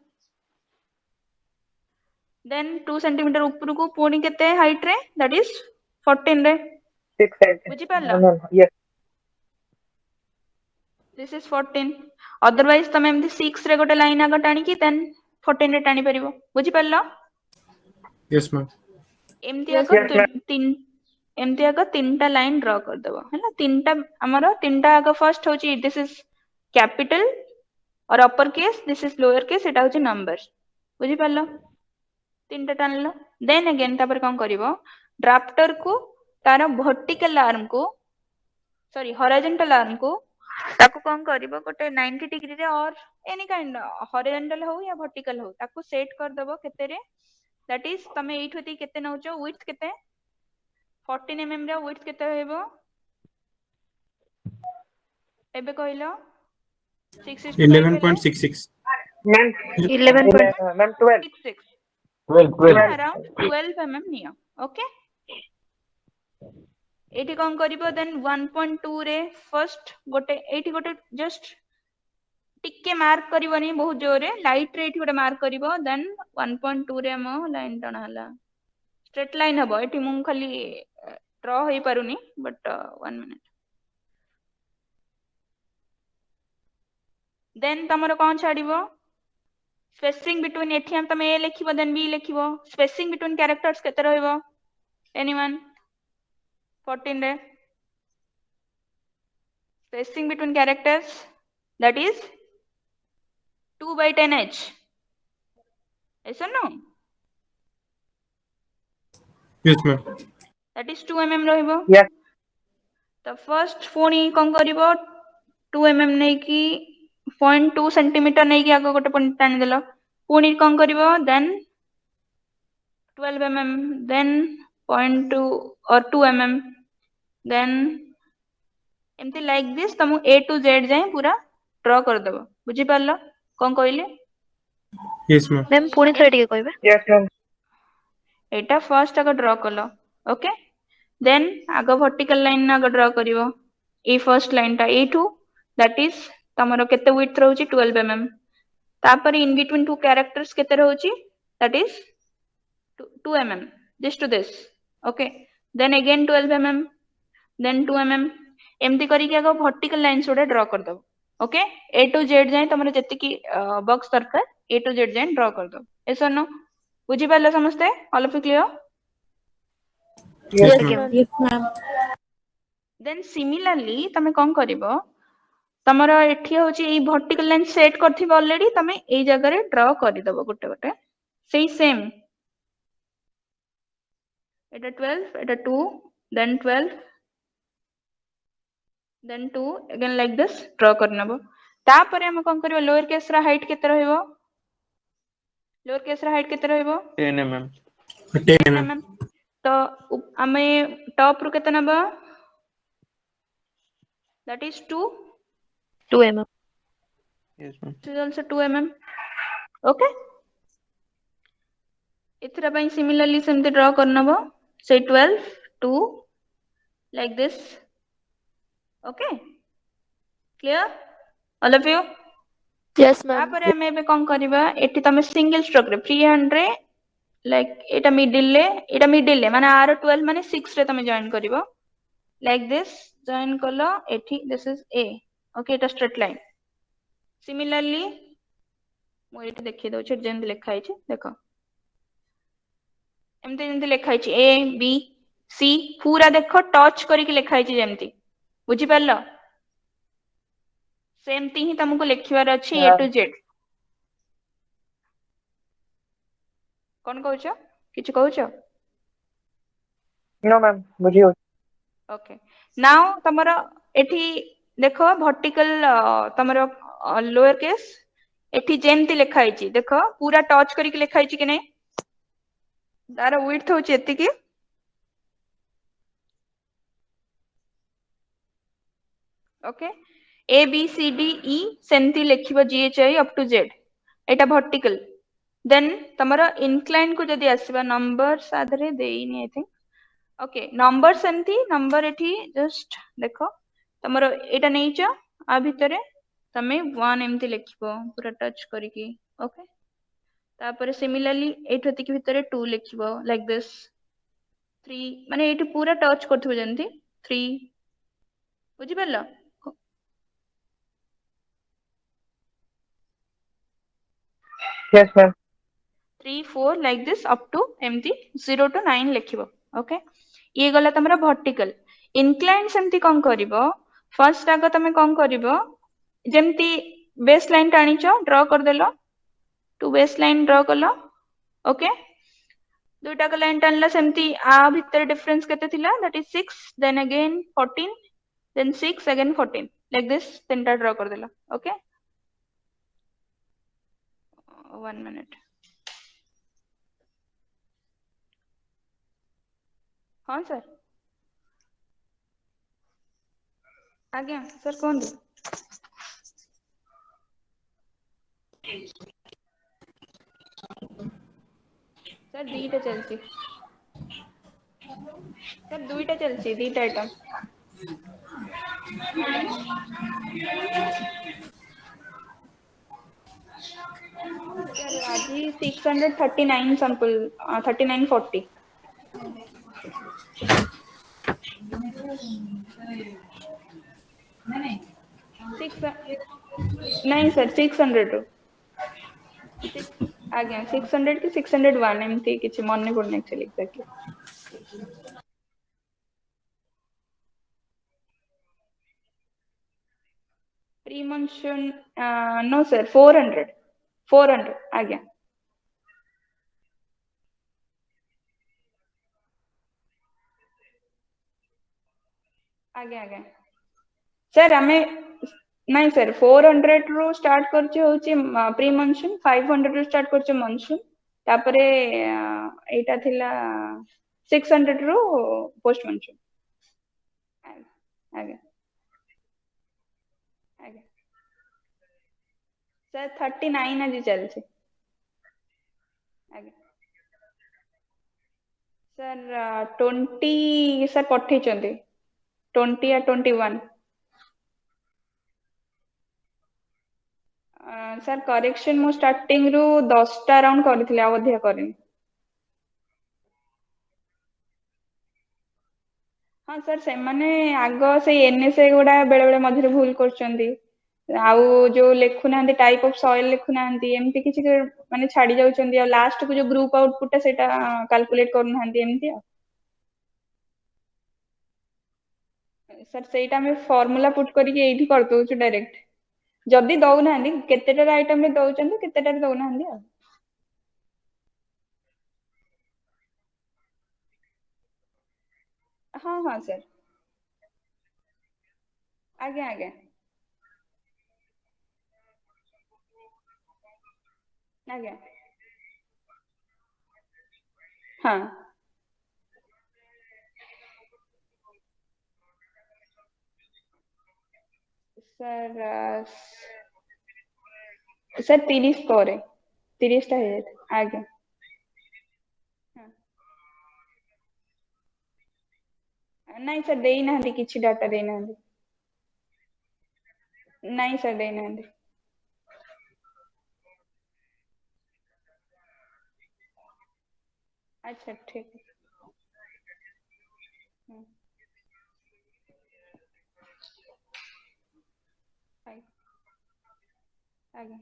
Speaker 1: देन 2 सेंटीमीटर ऊपर को पुनी केते हाइट रे दैट इज 14 रे
Speaker 2: 6 cm.
Speaker 1: बुझी पारलो.
Speaker 2: No. Yes.
Speaker 1: This is 14. Otherwise तमे एमती 6 रे गोटे लाइन आग टाणी की देन 14 रे टाणी परिबो. बुझी पारलो.
Speaker 3: Yes, ma'am.
Speaker 1: एमती
Speaker 5: Yes,
Speaker 1: आग
Speaker 2: ma'am.
Speaker 1: तीन एमती आग तीनटा लाइन ड्रॉ कर देबो हैला. तीनटा हमरो तीनटा आग फर्स्ट होची दिस इज कैपिटल और upper case, this is lower case, एटा होची नंबर. बुझी पारलो. तीनटा टानलो. देन अगेन तापर कोन करिवो ड्राफ्टर को तार वर्टिकल आर्म को सॉरी हॉरिजॉन्टल आर्म को ताको कोन करिवो गोटे 90 डिग्री रे और एनी काइंड हॉरिजॉन्टल हो या वर्टिकल हो ताको सेट कर देबो केते रे. दैट इज तमे एइठ होती केते नउचो विड्थ केते 14 mm रे विड्थ केते हेबो एबे कहलो 6 is to 5 हेले
Speaker 3: 11.66.
Speaker 2: Ma'am,
Speaker 4: 11.
Speaker 2: ma'am, 12.
Speaker 1: 66
Speaker 2: 12.
Speaker 1: around 12 mm neo. Okay एठी कोन करिवो देन 1.2 रे फर्स्ट गोटे एठी गोटे जस्ट टिके मार्क करिवनी बहुत जोरे लाइट रे एठी गोटे मार्क करिवो. देन 1.2 रे हम लाइन टना हला स्ट्रेट लाइन हबो. एठी मु खाली ड्रॉ होई पारुनी बट 1 मिनिट. देन तमरो कोन छाडिवो स्पेसिंग बिटवीन एठी हम तमे ए लिखिबो देन बी लिखिबो. स्पेसिंग बिटवीन कैरेक्टर्स केते रहइबो एनीवन 14 रे spacing between characters that is 2/10h. Yes or no?
Speaker 3: Yes, ma'am.
Speaker 1: that is 2 mm ରହିବ
Speaker 2: Yes.
Speaker 1: ତ ଫର୍ଷ୍ଟ ପୁଣି କଣ କରିବ 2 mm ନେଇକି 0.2 ସେଣ୍ଟିମିଟର ନେଇକି ଆଗ ଗୋଟେ ପଏଣ୍ଟ ଟାଣିଦେଲ ପୁଣି କଣ କରିବ ଦେନ୍ 12 mm then 0.2 or 2 mm then ଏମତି like this ତମକୁ A to Z ଯାଏ ପୁରା ଡ୍ର କରିଦବ ବୁଝିପାରିଲ କଣ କହିଲେ
Speaker 3: Yes, ma'am.
Speaker 4: ମ୍ୟାମ୍ ପୁଣି ଥରେ ଟିକେ କହିବେ।
Speaker 2: Yes, ma'am.
Speaker 1: ଏଇଟା ଫର୍ଷ୍ଟ ଆଗ ଡ୍ର କଲ ଓକେ ଦେନ୍ ଆଗ ଭର୍ଟିକାଲ ଲାଇନ ଆଗ ଡ୍ର କରିବ ଏଇ ଫର୍ଷ୍ଟ ଲାଇନଟା ଏଇଠୁ that is ତମର କେତେ width ରହୁଛି 12 mm ତାପରେ in between two characters କେତେ ରହୁଛି that is 2 mm this to this okay then again 12 mm then 2 mm ଏମିତି କରିକି ଆଗ ଭର୍ଟିକାଲ ଲାଇନ୍ସ ଗୋଟେ ଡ୍ର କରିଦବ ଓକେ A to Z ଯାଏ ତମର ଯେତିକି ବକ୍ସ ଦରକାର A to Z ଯାଏ ଡ୍ର କରିଦବ ଏସ ନ ବୁଝିପାରିଲ ସମସ୍ତେ all of you clear
Speaker 2: Yes,
Speaker 5: Yes,
Speaker 3: ma'am.
Speaker 5: ma'am. Yes, ma'am.
Speaker 1: then similarly ତମେ କଣ କରିବ ତମର ଏଠି ହଉଛି ଏଇ ଭର୍ଟିକାଲ ଲାଇନ ସେଟ୍ କରିଥିବ ଅଲରେଡି ତମେ ଏଇ ଜାଗାରେ ଡ୍ର କରିଦବ ଗୋଟେ ଗୋଟେ ସେଇ ସେମ୍ এটা 12 এটা 2 then 12 then 2 again like this draw କରିନବ ତାପରେ ଆମେ କଣ କରିବା ଲୋଅର କେସ୍ ର ହାଇଟ୍ କେତେ ରହିବ ଲୋଅର କେସ୍ ର ହାଇଟ୍ କେତେ ରହିବ
Speaker 6: 10 mm.
Speaker 3: 10
Speaker 1: 10
Speaker 3: mm.
Speaker 1: mm ତ ଆମେ ଟପ ରୁ କେତେ ନବା that is 2
Speaker 4: 2 mm।
Speaker 6: Yes, ma'am.
Speaker 1: this is also 2 mm okay ଏଥିର ପାଇଁ similarly ସେମିତି draw କରିନବ ସେଇ 12 2 like this okay clear all of you
Speaker 5: Yes, ma'am.
Speaker 1: ତାପରେ ଆମେ ଏବେ କଣ କରିବା ଏଠି ତମେ ସିଙ୍ଗଲ ଷ୍ଟ୍ରୋକ ରେ ଫ୍ରି ହ୍ୟାଣ୍ଡ ରେ ଲାଇକ ଏଟା ମିଡିଲ ରେ ମାନେ ଆର 12 ମାନେ 6 ରେ ତମେ ଜଏନ କରିବ ଲାଇକ ଦିସ୍ ଜଏନ କଲ ଏଠି ଦିସ୍ ଇଜ A ଓକେ ଏଟା ଷ୍ଟ୍ରେଟ ଲାଇନ ସିମିଲାରଲି ମୁଁ ଏଠି ଦେଖେଇ ଦଉଛି ଏଠି ଯେମିତି ଲେଖା ହେଇଛି ଦେଖ ଏମିତି ଯେମିତି ଲେଖା ହେଇଛି A B C ପୁରା ଦେଖ ଟଚ୍ କରିକି ଲେଖା ହେଇଛି ଯେମିତି ବୁଝିପାରିଲ ସେମିତି ହିଁ ତମକୁ ଲେଖିବାର ଅଛି A
Speaker 2: Yeah.
Speaker 1: to Z କଣ କହୁଛ କିଛି କହୁଛ
Speaker 2: No, ma'am. ବୁଝିଗଲି।
Speaker 1: ଓକେ ନାଉ ତମର ଏଠି ଦେଖ ଭର୍ଟିକାଲ ତମର ଲୋଅର କେସ୍ ଏଠି ଯେମିତି ଲେଖା ହେଇଛି ଦେଖ ପୁରା ଟଚ୍ କରିକି ଲେଖା ହେଇଛି କି ନାଇଁ ତାର ୱିଡଥ ହଉଛି ଏତିକି okay A B C D E ସେମିତି ଲେଖିବ GHI up to Z ଏଇଟା ଭର୍ଟିକାଲ ଦେନ୍ ତମର ଇନକ୍ଲାଇନ କୁ ଯଦି ଆସିବା ନମ୍ବର ସାଧରେ ଦେଇନି ଆଇ ଥିଙ୍କ ଓକେ ନମ୍ବର ସେମିତି ନମ୍ବର ଏଠି ଜଷ୍ଟ ଦେଖ ତମର ଏଇଟା ନେଇଛ ଆ ଭିତରେ ତମେ 1 ଏମିତି ଲେଖିବ ପୁରା ଟଚ୍ କରିକି ଓକେ ତାପରେ ସିମିଲାରଲି ଏଇଠୁ ଏତିକି ଭିତରେ 2 ଲେଖିବ ଲାଇକ ଦିସ୍ 3 ମାନେ ଏଇଠି ପୁରା ଟଚ୍ କରୁଥିବ ଯେମିତି 3 ବୁଝିପାରିଲ
Speaker 2: Yes, ma'am.
Speaker 1: 3 4 like this up to ଏମିତି 0 to 9 ଲେଖିବ ଓକେ ଇଏ ଗଲା ତମର ଭର୍ଟିକାଲ ଇନକ୍ଲାଇନ ସେମିତି କଣ କରିବ ଫର୍ଷ୍ଟ ଆଗ ତମେ କଣ କରିବ ଯେମିତି ବେସ୍ ଲାଇନ ଟାଣିଛ ଡ୍ର କରିଦେଲ ଟୁ ବେସ୍ ଲାଇନ ଡ୍ର କଲ ଓକେ ଦୁଇଟାକ ଲାଇନ ଟାଣିଲା ସେମିତି ଆ ଭିତରେ ଡିଫରେନ୍ସ କେତେ ଥିଲା that is 6 then again 14 then 6 again 14 like this ତିନିଟା ଡ୍ର କରିଦେଲ ଓକେ 1 minute ହଁ ସାର୍ ଆଜ୍ଞା ସାର୍ କୁହନ୍ତୁ ସାର୍ ଦିଟା ଚାଲିଛି ସାର୍ ଦୁଇଟା ଚାଲିଛି ଦିଟା ଆଇଟମ୍ ସାର୍ ଆଜି 639 sample 3940 6 ନାଇଁ ସାର୍ 600 ରୁ 6 ଆଜ୍ଞା 600 କି 601 ଏମିତି କିଛି ମନେ ପଡୁନି actually exactly pre-monsoon no sir 400 ଆଜ୍ଞା आगे आगे सर आमे नहीं सर 400 रू स्टार्ट करछे होची प्री मॉनसून 500 रू स्टार्ट करछे मॉनसून तापरे एटा थिला 600 रू पोस्ट मॉनसून आगे आगे सर 39 आज चलছে आगे सर 20 सर पठेइचंती 20 या 21 सर करेक्शन मु स्टार्टिंग रु 10 टा अराउंड करथिले आ अधिक करिन हाँ सर से माने आग से एनएसए गुडा बेले बेले मझिरे भूल करचंती आउ जो लेखुना टाइप ऑफ सॉइल लेखुना एमती किसी माने छाड़ी जाउचंदी आ लास्ट को जो ग्रुप आउटपुट सेटा कैलकुलेट करना एमती सर सेटा में फार्मूला पुट करके एठी कर दोछु डायरेक्ट जदी दउना केतेटा आइटम रे दउचंदी केतेटा रे दउना हाँ हाँ सर आगे आगे आगे हाँ सर सर 30 ପରେ 30 ଟା ହେଇଯାଇଥିଲା ଆଜ୍ଞା ନାଇଁ ସାର୍ ଦେଇନାହାନ୍ତି କିଛି ଡାଟା ଦେଇନାହାନ୍ତି ନାଇଁ ସାର୍ ଦେଇନାହାନ୍ତି अच्छा ठीक है आगे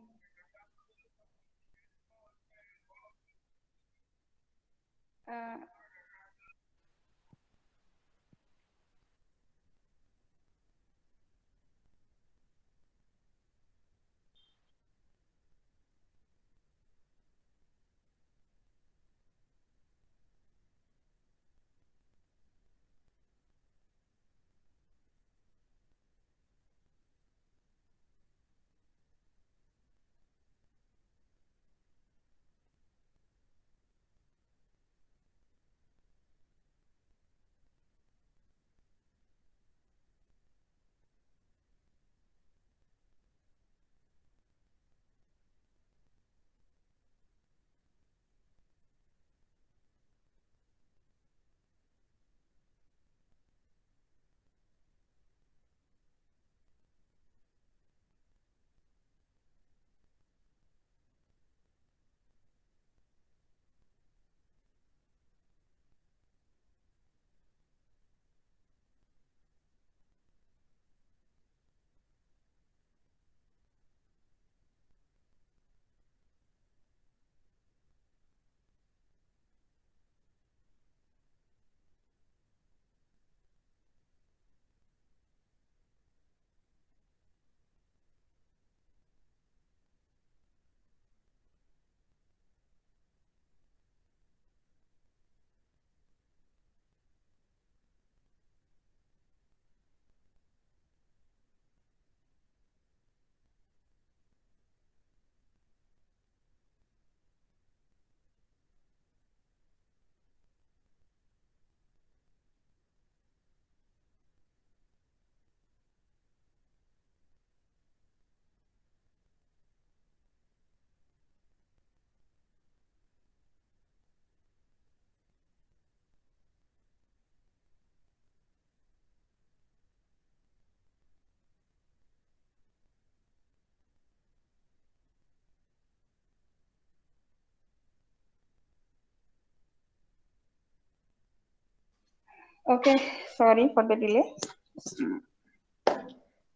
Speaker 1: okay sorry for the delay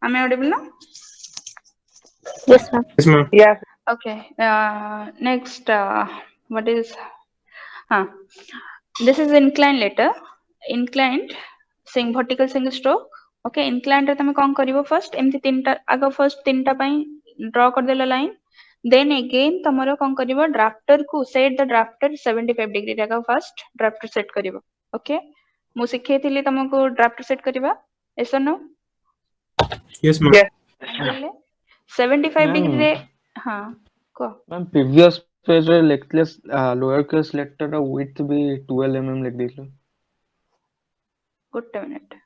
Speaker 1: am I audible now
Speaker 4: Yes, ma'am.
Speaker 3: Yes, ma'am.
Speaker 2: Yes.
Speaker 1: okay next what is huh this is inclined letter inclined sing vertical single stroke okay inclined रे तमे कोन करिवो first एमती तीनटा आगो first तीनटा पई draw कर देला line then again तमरो कोन करिवो ड्राफ्टर को सेट द ड्राफ्टर 75 डिग्री रे फर्स्ट ड्राफ्टर सेट करिवो ओके मु सिखे थिली तमको ड्राफ्टर सेट करिवा yes or no?
Speaker 3: Yes, ma'am.
Speaker 2: Yes.
Speaker 1: Angle 75 degree रे
Speaker 6: Ma'am,
Speaker 1: हाँ को
Speaker 6: ma'am, previous page रे lectures lower case letter ର width भी 12 mm लिख ଦେଇଥିଲ।
Speaker 1: ଗୋଟେ minute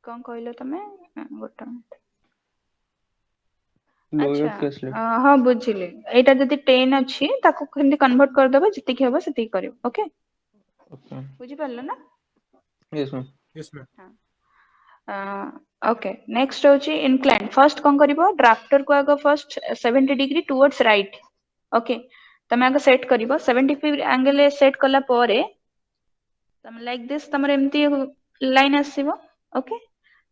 Speaker 1: କଣ କହିଲ ତମେ ଗୋଟେ minute
Speaker 6: lower
Speaker 1: ଆଚ୍ଛା
Speaker 6: case letter।
Speaker 1: ହଁ ବୁଝିଲି ଏଇଟା ଯଦି 10 ଅଛି ତାକୁ କେମିତି କନଭର୍ଟ କରିଦବ ଯେତିକି ହବ ସେତିକି କରିବ ଓକେ
Speaker 6: Okay।
Speaker 1: ବୁଝିପାରିଲ ନା
Speaker 6: Yes ma'am।
Speaker 3: Yes, ma'am.
Speaker 1: Okay next ହଉଛି ଇନକ୍ଲାଇନ୍ ଫର୍ଷ୍ଟ କଣ କରିବ ଡ୍ରାଫ୍ଟର କୁ ଆଗ first 70 degree towards right okay ତମେ ଆଗ ସେଟ୍ କରିବ 75 ଆଙ୍ଗେଲ ସେଟ୍ କଲା ପରେ ତମେ ଲାଇକ୍ ଦିସ୍ ତମର ଏମିତି ଲାଇନ୍ ଆସିବ ଓକେ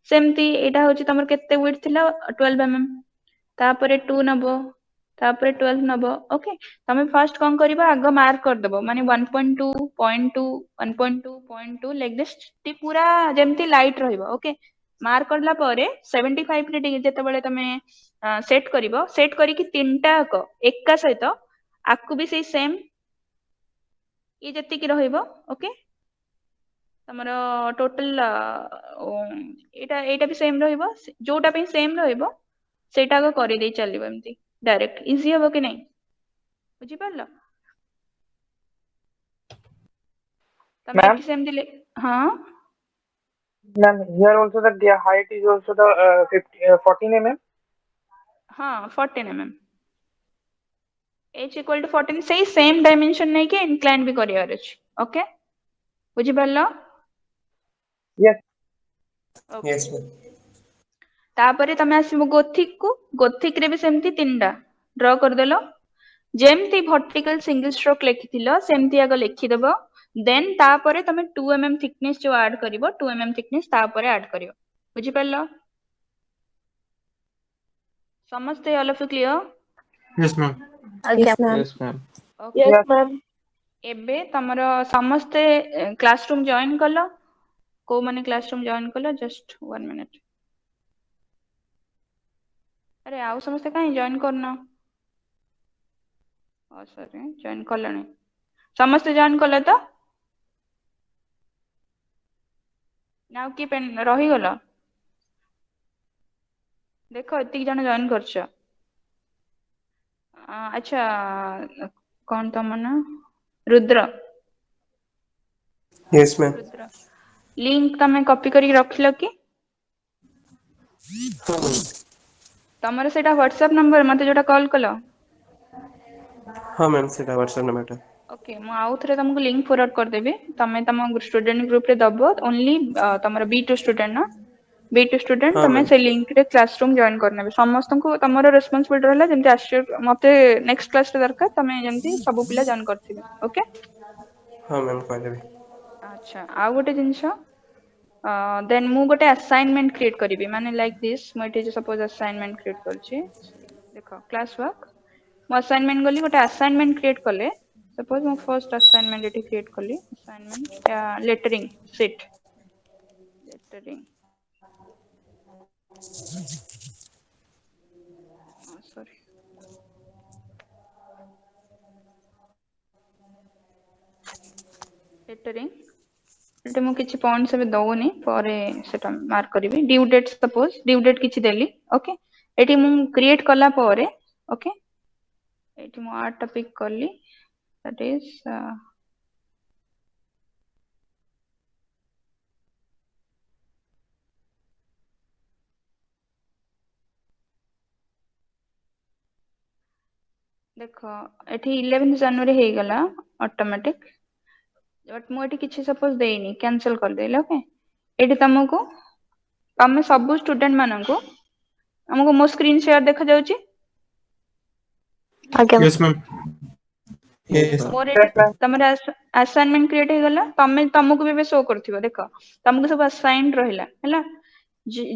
Speaker 1: ସେମିତି ଏଇଟା ହଉଛି ତମର କେତେ ୱିଡ୍ଥ ଥିଲା 12 mm ତାପରେ 2 ନବ ତାପରେ 12 ନବ ଓକେ ତମେ ଫାର୍ଷ୍ଟ କଣ କରିବ ଆଗ ମାର୍କ କରିଦବ ମାନେ 1.2 0.2 1.2 0.2 ଲାଇକ୍ ଦିସ୍ ପୁରା ଯେମିତି ଲାଇଟ୍ ରହିବ ଓକେ ମାର୍କ କରିଲା ପରେ 75 ରେ ଯେତେବେଳେ ତମେ ସେଟ୍ କରିବ ସେଟ୍ କରିକି ତିନିଟା ଏକା ସହିତ ଆକୁ ବି ସେଇ ସେମ୍ ଇଏ ଯେତିକି ରହିବ ଓକେ ତମର ଟୋଟାଲ ଏଇଟା ବି ସେମ୍ ରହିବ ଯୋଉଟା ପାଇଁ ସେମ୍ ରହିବ ସେଇଟା ଆଗ କରିଦେଇ ଚାଲିବ ଏମିତି ଡାଇରେକ୍ଟ ଇଜି ହବ କି ନାଇଁ ବୁଝିପାରିଲ ତମେ
Speaker 2: Ma'am,
Speaker 1: ଏଠି ସେମିତି ହଁ
Speaker 2: ma'am, here also the height is also the 14 mm.
Speaker 1: ହଁ 14 mm h equal to 14 ସେଇ ସେମ୍ ଡାଇମେନସନ ନେଇକି ଇନକ୍ଲାଇନ୍ ବି କରିବାର ଅଛି ଓକେ ବୁଝିପାରିଲ
Speaker 2: Yes.
Speaker 1: ଓକେ ତାପରେ ତମେ ଆସିବ ଗୋଥିକ ରେ ବି ସେମିତି ତିନିଟା ଡ୍ର କରିଦେଲ ଯେମିତି ଭର୍ଟିକାଲ ସିଙ୍ଗଲ ଷ୍ଟ୍ରୋକ ଲେଖିଥିଲ ସେମିତି ଆଗ ଲେଖିଦବ ଦେନ୍ ତାପରେ ତମେ 2 mm ଥିକନେସ୍ ଯୋଉ ଆଡ୍ କରିବ 2 mm ଥିକନେସ୍ ତାପରେ ଆଡ୍ କରିବ ବୁଝିପାରିଲ ସମସ୍ତେ all of you clear
Speaker 3: Yes, ma'am.
Speaker 4: ଆଜ୍ଞା
Speaker 5: Yes, ma'am.
Speaker 6: Yes ma'am।
Speaker 1: Okay
Speaker 5: Yes,
Speaker 2: Yes.
Speaker 5: ma'am.
Speaker 1: ଏବେ ତମର ସମସ୍ତେ କ୍ଲାସରୁମ୍ ଜଏନ୍ କଲ କୋଉମାନେ କ୍ଲାସରୁମ୍ ଜଏନ୍ କଲ ଜଷ୍ଟ 1 minute ଆରେ ଆଉ ସମସ୍ତେ କାହିଁ ଜଏନ୍ କରୁନ ସରି ଜଏନ୍ କଲଣି ସମସ୍ତେ ଜଏନ୍ କଲେ ତ ନା ଆଉ କିଏ ରହିଗଲ ଦେଖ ଏତିକି ଜଣ ଜଏନ୍ କରିଛ ଆଚ୍ଛା କଣ ତମ ନା Rudra
Speaker 7: Yes, ma'am.
Speaker 1: Rudra link ତମେ କପି କରିକି ରଖିଲ କି ତମର ସେଇଟା ହ୍ୱାଟ୍ସଆପ୍ ନମ୍ବର ମତେ ଯୋଉଟା କଲ୍ କଲ
Speaker 7: हाँ मैम सीधा व्हाट्सएप नंबर था।
Speaker 1: ଓକେ ମୁଁ ଆଉ ଥରେ ତମକୁ ଲିଙ୍କ ଫରୱାର୍ଡ କରିଦେବି ତମେ ତମ ଷ୍ଟୁଡେଣ୍ଟ ଗ୍ରୁପରେ ଦବ ଓନ୍ଲି ତମର B2 ଷ୍ଟୁଡେଣ୍ଟ ନା B2 ଷ୍ଟୁଡେଣ୍ଟ
Speaker 7: हाँ
Speaker 1: ତମେ
Speaker 7: मैम।
Speaker 1: ସେ ଲିଙ୍କରେ କ୍ଲାସରୁମ୍ ଜଏନ୍ କରିନେବେ ସମସ୍ତଙ୍କୁ ତମର ରେସ୍ପନ୍ସିବିଲିଟି ରହିଲା ଯେମିତି ଆସିବ ମତେ ନେକ୍ସଟ କ୍ଲାସରେ ଦରକାର ତମେ ଯେମିତି ସବୁ ପିଲା ଜଏନ୍ କରିଥିବେ ଓକେ
Speaker 7: हाँ मैम କହିଦେବି।
Speaker 1: ଆଚ୍ଛା ଆଉ ଗୋଟେ ଜିନିଷ ଦେନ୍ ମୁଁ ଗୋଟେ ଆସାଇନମେଣ୍ଟ କ୍ରିଏଟ୍ କରିବି ମାନେ ଲାଇକ୍ ଦିସ୍ ମୁଁ ଏଠି ସପୋଜ ଆସାଇନମେଣ୍ଟ କ୍ରିଏଟ୍ କରୁଛି ଦେଖ କ୍ଲାସ ୱାର୍କ ମୁଁ ଆସାଇନମେଣ୍ଟ ଗଲି ଗୋଟେ ଆସାଇନମେଣ୍ଟ କ୍ରିଏଟ୍ କଲେ ସପୋଜ ମୁଁ ଫର୍ଷ୍ଟ ଆସାଇନମେଣ୍ଟ ଏଠି କ୍ରିଏଟ୍ କଲି ଆସାଇନମେଣ୍ଟ ଲେଟରିଂ ସିଟ୍ ଲେଟରିଂ ସରି ଲେଟରିଂ ଏଠି ମୁଁ କିଛି ପଏଣ୍ଟସ ଏବେ ଦଉନି ପରେ ସେଟା ମାର୍କ କରିବି due date suppose due date କିଛି ଦେଲି ଓକେ ଏଠି ମୁଁ କ୍ରିଏଟ୍ କଲା ପରେ ଓକେ ଏଠି ମୁଁ ଆର୍ଟ ଟା ପିକ୍ କଲି that is ଦେଖ ଏଠି 11 ଜାନୁଆରୀ ହେଇଗଲା ଅଟୋମେଟିକ ବଟ୍ ମୁଁ ଏଠି କିଛି ସପୋଜ ଦେଇନି କ୍ୟାନସଲ କରିଦେଲି ଓକେ ଏଠି ତମକୁ ତମେ ସବୁ ଷ୍ଟୁଡେଣ୍ଟ ମାନଙ୍କୁ ଆମକୁ ମୋ ସ୍କ୍ରିନ୍ ସେୟାର ଦେଖାଯାଉଛି
Speaker 4: ଆଜ୍ଞା
Speaker 3: Yes, ma'am.
Speaker 6: Yes
Speaker 7: Yes
Speaker 6: sir।
Speaker 7: sir।
Speaker 1: ମୋର ଏଠି
Speaker 2: Yes, ma'am.
Speaker 1: ତମର ଆସାଇନମେଣ୍ଟ କ୍ରିଏଟ୍ ହେଇଗଲା ତମକୁ ବି ଏବେ ଶୋ କରୁଥିବ ଦେଖ ତମକୁ ସବୁ ଆସାଇନ୍ ରହିଲା ହେଲା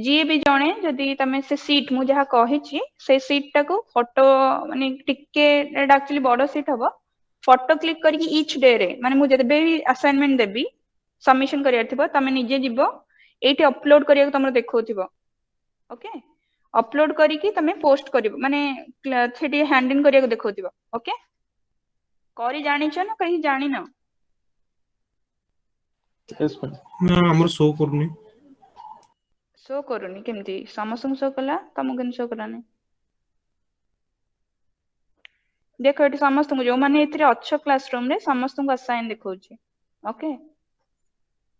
Speaker 1: ଯିଏ ବି ଜଣେ ଯଦି ତମେ ସେ ସିଟ୍ ମୁଁ ଯାହା କହିଛି ସେ ସିଟ୍ ଟାକୁ ଫଟୋ ମାନେ ଟିକେ ଏଟା ଆକ୍ଚୁଆଲି ବଡ ସିଟ୍ ହବ ଫଟୋ କ୍ଲିକ୍ କରିକି ଇଚ୍ ଡେ ରେ ମାନେ ମୁଁ ଯେବେ ବି ଆସାଇନମେଣ୍ଟ ଦେବି ସବମିଶନ କରିବାର ଥିବ ତମେ ନିଜେ ଯିବ ଏଇଠି ଅପଲୋଡ କରିବାକୁ ତମର ଦେଖଉଥିବ ଓକେ अपलोड करिकी तमे पोस्ट करिवो माने सेठी हैंड इन करिया देखौथिबो ओके करी जानिछ ना कहीं जानि न
Speaker 6: Yes, ma'am.
Speaker 3: ନା ଆମର ଶୋ କରୁନି।
Speaker 1: शो करूनी केमती समस्त शो कला तुमको केमती शो करानी देखो ये समस्त जो मैंने अच्छ क्लासरूम रे समस्त को असाइन देखौछि ओके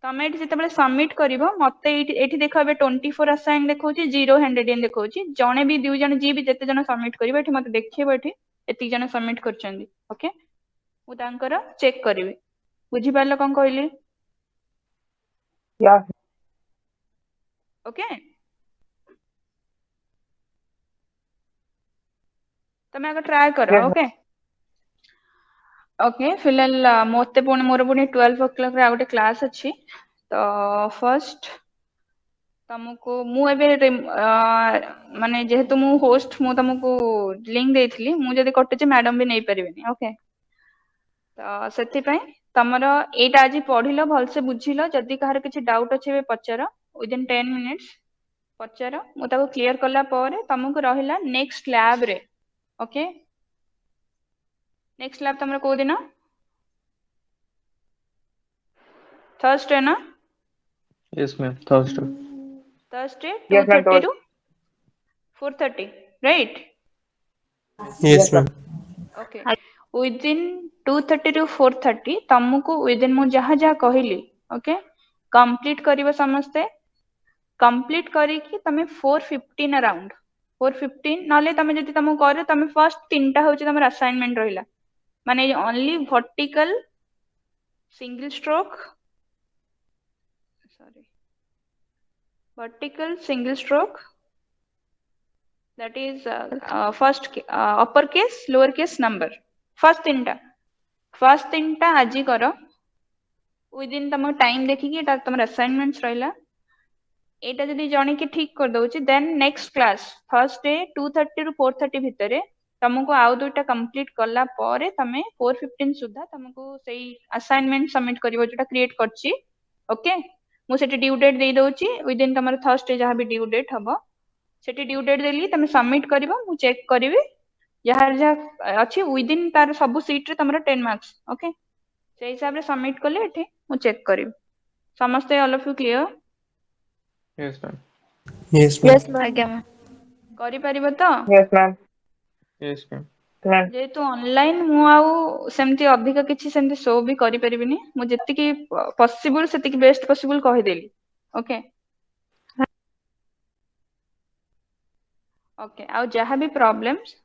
Speaker 1: तमे एठी जेतेबेले सबमिट करिवो मते एठी देखो एबे 24 असाइन देखौछि 0 हैंडेड देखौछि जणे भी दुई जण जी भी जेते जण सबमिट करिवो एठी मते देखिबो एठी एति जण सबमिट करछन्ती ओके मु तांकर चेक करिवि बुझि पारलो कोन कहली
Speaker 2: Yeah.
Speaker 1: ओके तमे आगे ट्राई करो
Speaker 2: Yes, ma'am.
Speaker 1: ओके ओके फिलहाल मते पुणी मोर पुणी 12 o'clock रे आउटे क्लास अछि तो फर्स्ट तुमको मु एबे माने जेहेतु मु होस्ट मु तुमको लिंक देइथिली मु जदी कटुचे मैडम भी नै परिबेनी ओके तो सेति पय तमरो एटा आज पढिलो भलसे बुझिलो जदी कहार किछि डाउट अछि बे पचारो विदिन 10 मिनिट्स पचारो मु ताको क्लियर करला पारे तुमको रहिला नेक्स्ट लैब रे ओके नेक्स्ट लैब तमरो को दिन थर्सडे ना
Speaker 6: Yes, ma'am. Thursday.
Speaker 1: Thursday
Speaker 2: Yes, ma'am.
Speaker 1: 2:30 to 4:30 right
Speaker 7: Yes, ma'am.
Speaker 1: Okay within 2:30 to 4:30 तुमको विदिन मु जहा जहा कहली ओके कंप्लीट करिवो समस्ते कंप्लीट करिकी तमे 4:15 अराउंड 4:15 नले तमे जति तुमको करे तमे फर्स्ट तीनटा होची तमर असाइनमेंट रहिला माने only vertical single stroke sorry vertical single stroke that is first upper case lower case number first तीनटा आजी करो within तम टाइम देखिकी एटा तमर असाइनमेंट्स रहिला एटा जदी जणे के ठीक कर दउची देन नेक्स्ट क्लास थर्सडे 2:30 रु 4:30 भितरे तुमको आउ दुईटा कंप्लीट करला पारे तमे 4:15 सुधा तुमको सेई असाइनमेंट सबमिट करिवो जेटा क्रिएट करची ओके मु सेठी ड्यू डेट दे दउची विदिन तमर थर्सडे जहा भी ड्यू डेट हबो सेठी ड्यू डेट देली तमे सबमिट करिवो मु चेक करिवि जहार जहा अछि विदिन तार सब सीट रे तमर 10 मार्क्स ओके से हिसाब रे सबमिट करले एठी मु चेक करिवि समस्त all of you clear
Speaker 6: Yes, ma'am.
Speaker 7: Yes, ma'am.
Speaker 5: Yes, ma'am.
Speaker 4: ଆଜ୍ଞା ମ୍ୟାମ୍
Speaker 1: करि परिबो तो
Speaker 2: Yes, ma'am.
Speaker 6: Yes, ma'am.
Speaker 2: Ma'am.
Speaker 1: जेहेतु ऑनलाइन मु आउ सेमती अधिक किछि सेमती शो भी करि परिबिनी मु जेतिकी पॉसिबल सेतिकी बेस्ट पॉसिबल कहि देली ओके ओके आउ जहा भी प्रॉब्लम्स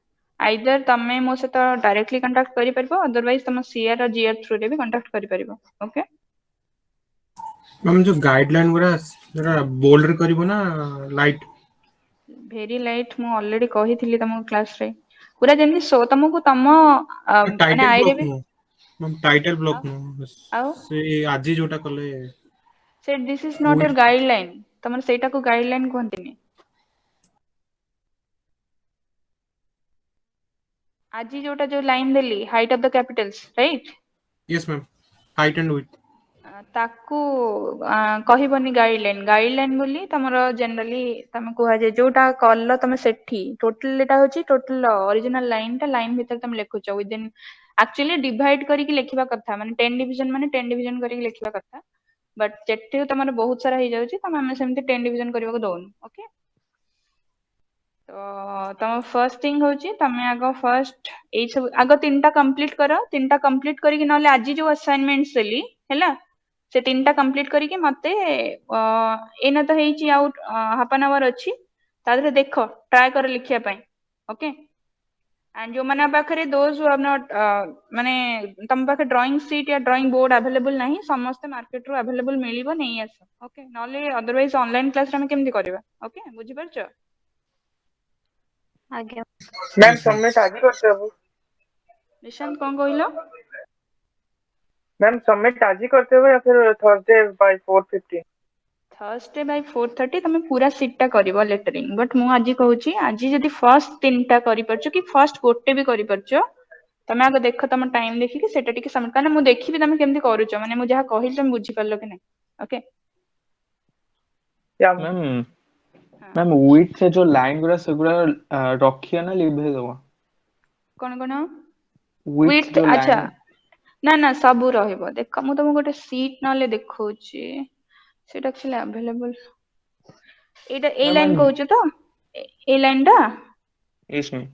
Speaker 1: आइदर तमे मो सहित डायरेक्टली कांटेक्ट करि परबो अदरवाइज तम सीआर और जीआर थ्रू रे भी कांटेक्ट करि परबो ओके
Speaker 3: मैम जो गाइडलाइन गुरा जरा बोल्ड रे करिवो ना लाइट
Speaker 1: भेरी लाइट मु ऑलरेडी कहिथिली तम क्लास रे पूरा जेंति सो तमको तम माने
Speaker 3: टाइटल
Speaker 1: आईरे
Speaker 3: ब्लॉक
Speaker 1: भी
Speaker 3: नो मैम टाइटल ब्लॉक
Speaker 1: आउ
Speaker 3: नो
Speaker 1: आउ
Speaker 3: से आजी जोटा कले
Speaker 1: से this is not your guideline तमर सेटा को गाइडलाइन कहंतिनी आज जोटा जो line Delhi height of the Capitals right
Speaker 3: yes ma'am height and width
Speaker 1: ताकू कहबनी गाइडलाइन बोली तमर जनरली तमे कुहा जे जोटा कल तमे सेठी टोटल एटा होची टोटल ओरिजिनल लाइन भीतर तमे लिखुछ विदिन एक्चुअली डिवाइड करके लिखिबा कथा माने 10 डिवीजन माने 10 डिवीजन करके लिखिबा कथा बट जेठी तमर बहुत सारा हो जाउची तमे हम सेमती 10 डिवीजन करबा को दोन ओके तो तम फर्स्ट थिंग होची तमे आगो फर्स्ट ए सब आगो तीनटा कंप्लीट करो तीनटा कंप्लीट करके नले आज जो असाइनमेंट्स देली हैला से तीनटा कंप्लीट करके मते एना तो हेची आउट हाफ एन आवर अछि तादरे देखो ट्राई कर लिखिया पई ओके एंड जो माने पाखरे दोज हु हैव नॉट माने तम पाखे ड्राइंग शीट या ड्राइंग बोर्ड अवेलेबल नहीं समस्त मार्केट रो अवेलेबल मिलिबो नहीं आस ओके नले अदरवाइज ऑनलाइन क्लास रे हम केमति करबा ओके बुझि परछो
Speaker 4: ଆଜ୍ଞା
Speaker 2: Ma'am,
Speaker 3: यस मैम
Speaker 2: submit आज ही करते हो
Speaker 1: निशांत कोन कहलो
Speaker 2: मैम सबमिट आज ही करते हो या फिर थर्सडे बाय 4:15
Speaker 1: थर्सडे बाय 4:30 तमे पूरा सीट टा करिवो लेटरिंग बट मु आज कहूची आज जदी फर्स्ट तीनटा करि परछो कि फर्स्ट गोटे भी करि परछो तमे आगे देख तम टाइम देखिकी सेटा टिके सबमिट करना मु देखिबी तमे केमति करूचो माने मु जहा कहिल तमे बुझि परलो कि नै ओके
Speaker 2: या
Speaker 6: Ma'am, मैम विथ से जो लाइन गुरा सेगुरा रखिए ना लिभे दवा
Speaker 1: कौन
Speaker 6: विथ
Speaker 1: विथ
Speaker 6: जो
Speaker 1: अच्छा
Speaker 6: लाइन
Speaker 1: ना ना सब रहइबो देख मु तुमको गोटे सीट नले देखौची सेटा एक्चुअली अवेलेबल एटा ए लाइन
Speaker 6: मैम
Speaker 1: कहूछ तो ए लाइन टा
Speaker 6: इसमें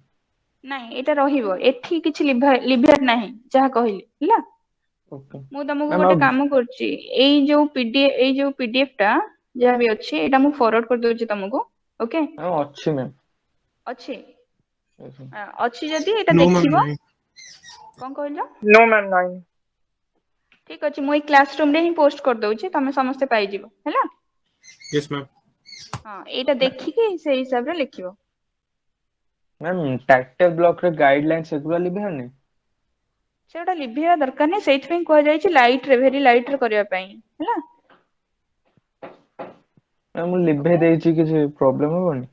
Speaker 1: ନାଇଁ ଏଇଟା ରହିବ ଏଠି କିଛି ଲିଭିବାର ନାହିଁ ଯାହା କହିଲି ହେଲା
Speaker 6: ओके
Speaker 1: ମୁଁ ତମକୁ
Speaker 6: मैम
Speaker 1: ଗୋଟେ
Speaker 6: अब
Speaker 1: କାମ କରୁଛି ଏଇ ଯୋଉ ପିଡିଏଫ ଟା ଯାହା ବି ଅଛି ଏଇଟା ମୁଁ ଫରୱାର୍ଡ କରିଦଉଛି ତମକୁ ଓକେ
Speaker 6: मैम अच्छी मैम
Speaker 1: ଅଛି
Speaker 6: yes, ma'am.
Speaker 1: ଅଛି ଯଦି ଏଇଟା
Speaker 3: नो मैम
Speaker 1: ଦେଖିବ
Speaker 3: नहीं।
Speaker 1: କଣ କହିଲ
Speaker 2: No, ma'am, nine.
Speaker 1: ଠିକ ଅଛି ମୁଁ ଏଇ କ୍ଲାସ ରୁମ ରେ ହିଁ ପୋଷ୍ଟ କରିଦଉଛି ତମେ ସମସ୍ତେ ପାଇଯିବ ହେଲା
Speaker 3: यस मैम।
Speaker 1: ହଁ ଏଇଟା ଦେଖିକି ସେଇ ହିସାବରେ ଲେଖିବ
Speaker 6: मैम टैक्टिव ब्लॉक रे गाइडलाइन सेगुरा लिभे हनी
Speaker 1: ସେଗୁଟା ଲିଭେଇବା ଦରକାର ନାହିଁ ସେଇଥିପାଇଁ କୁହାଯାଇଛି ଲାଇଟ ରେ ଭେରି ଲାଇଟ ରେ କରିବା ପାଇଁ ହେଲା
Speaker 6: मैम मु लिभे
Speaker 1: ଓକେ
Speaker 6: देइची किसी प्रॉब्लम होबनी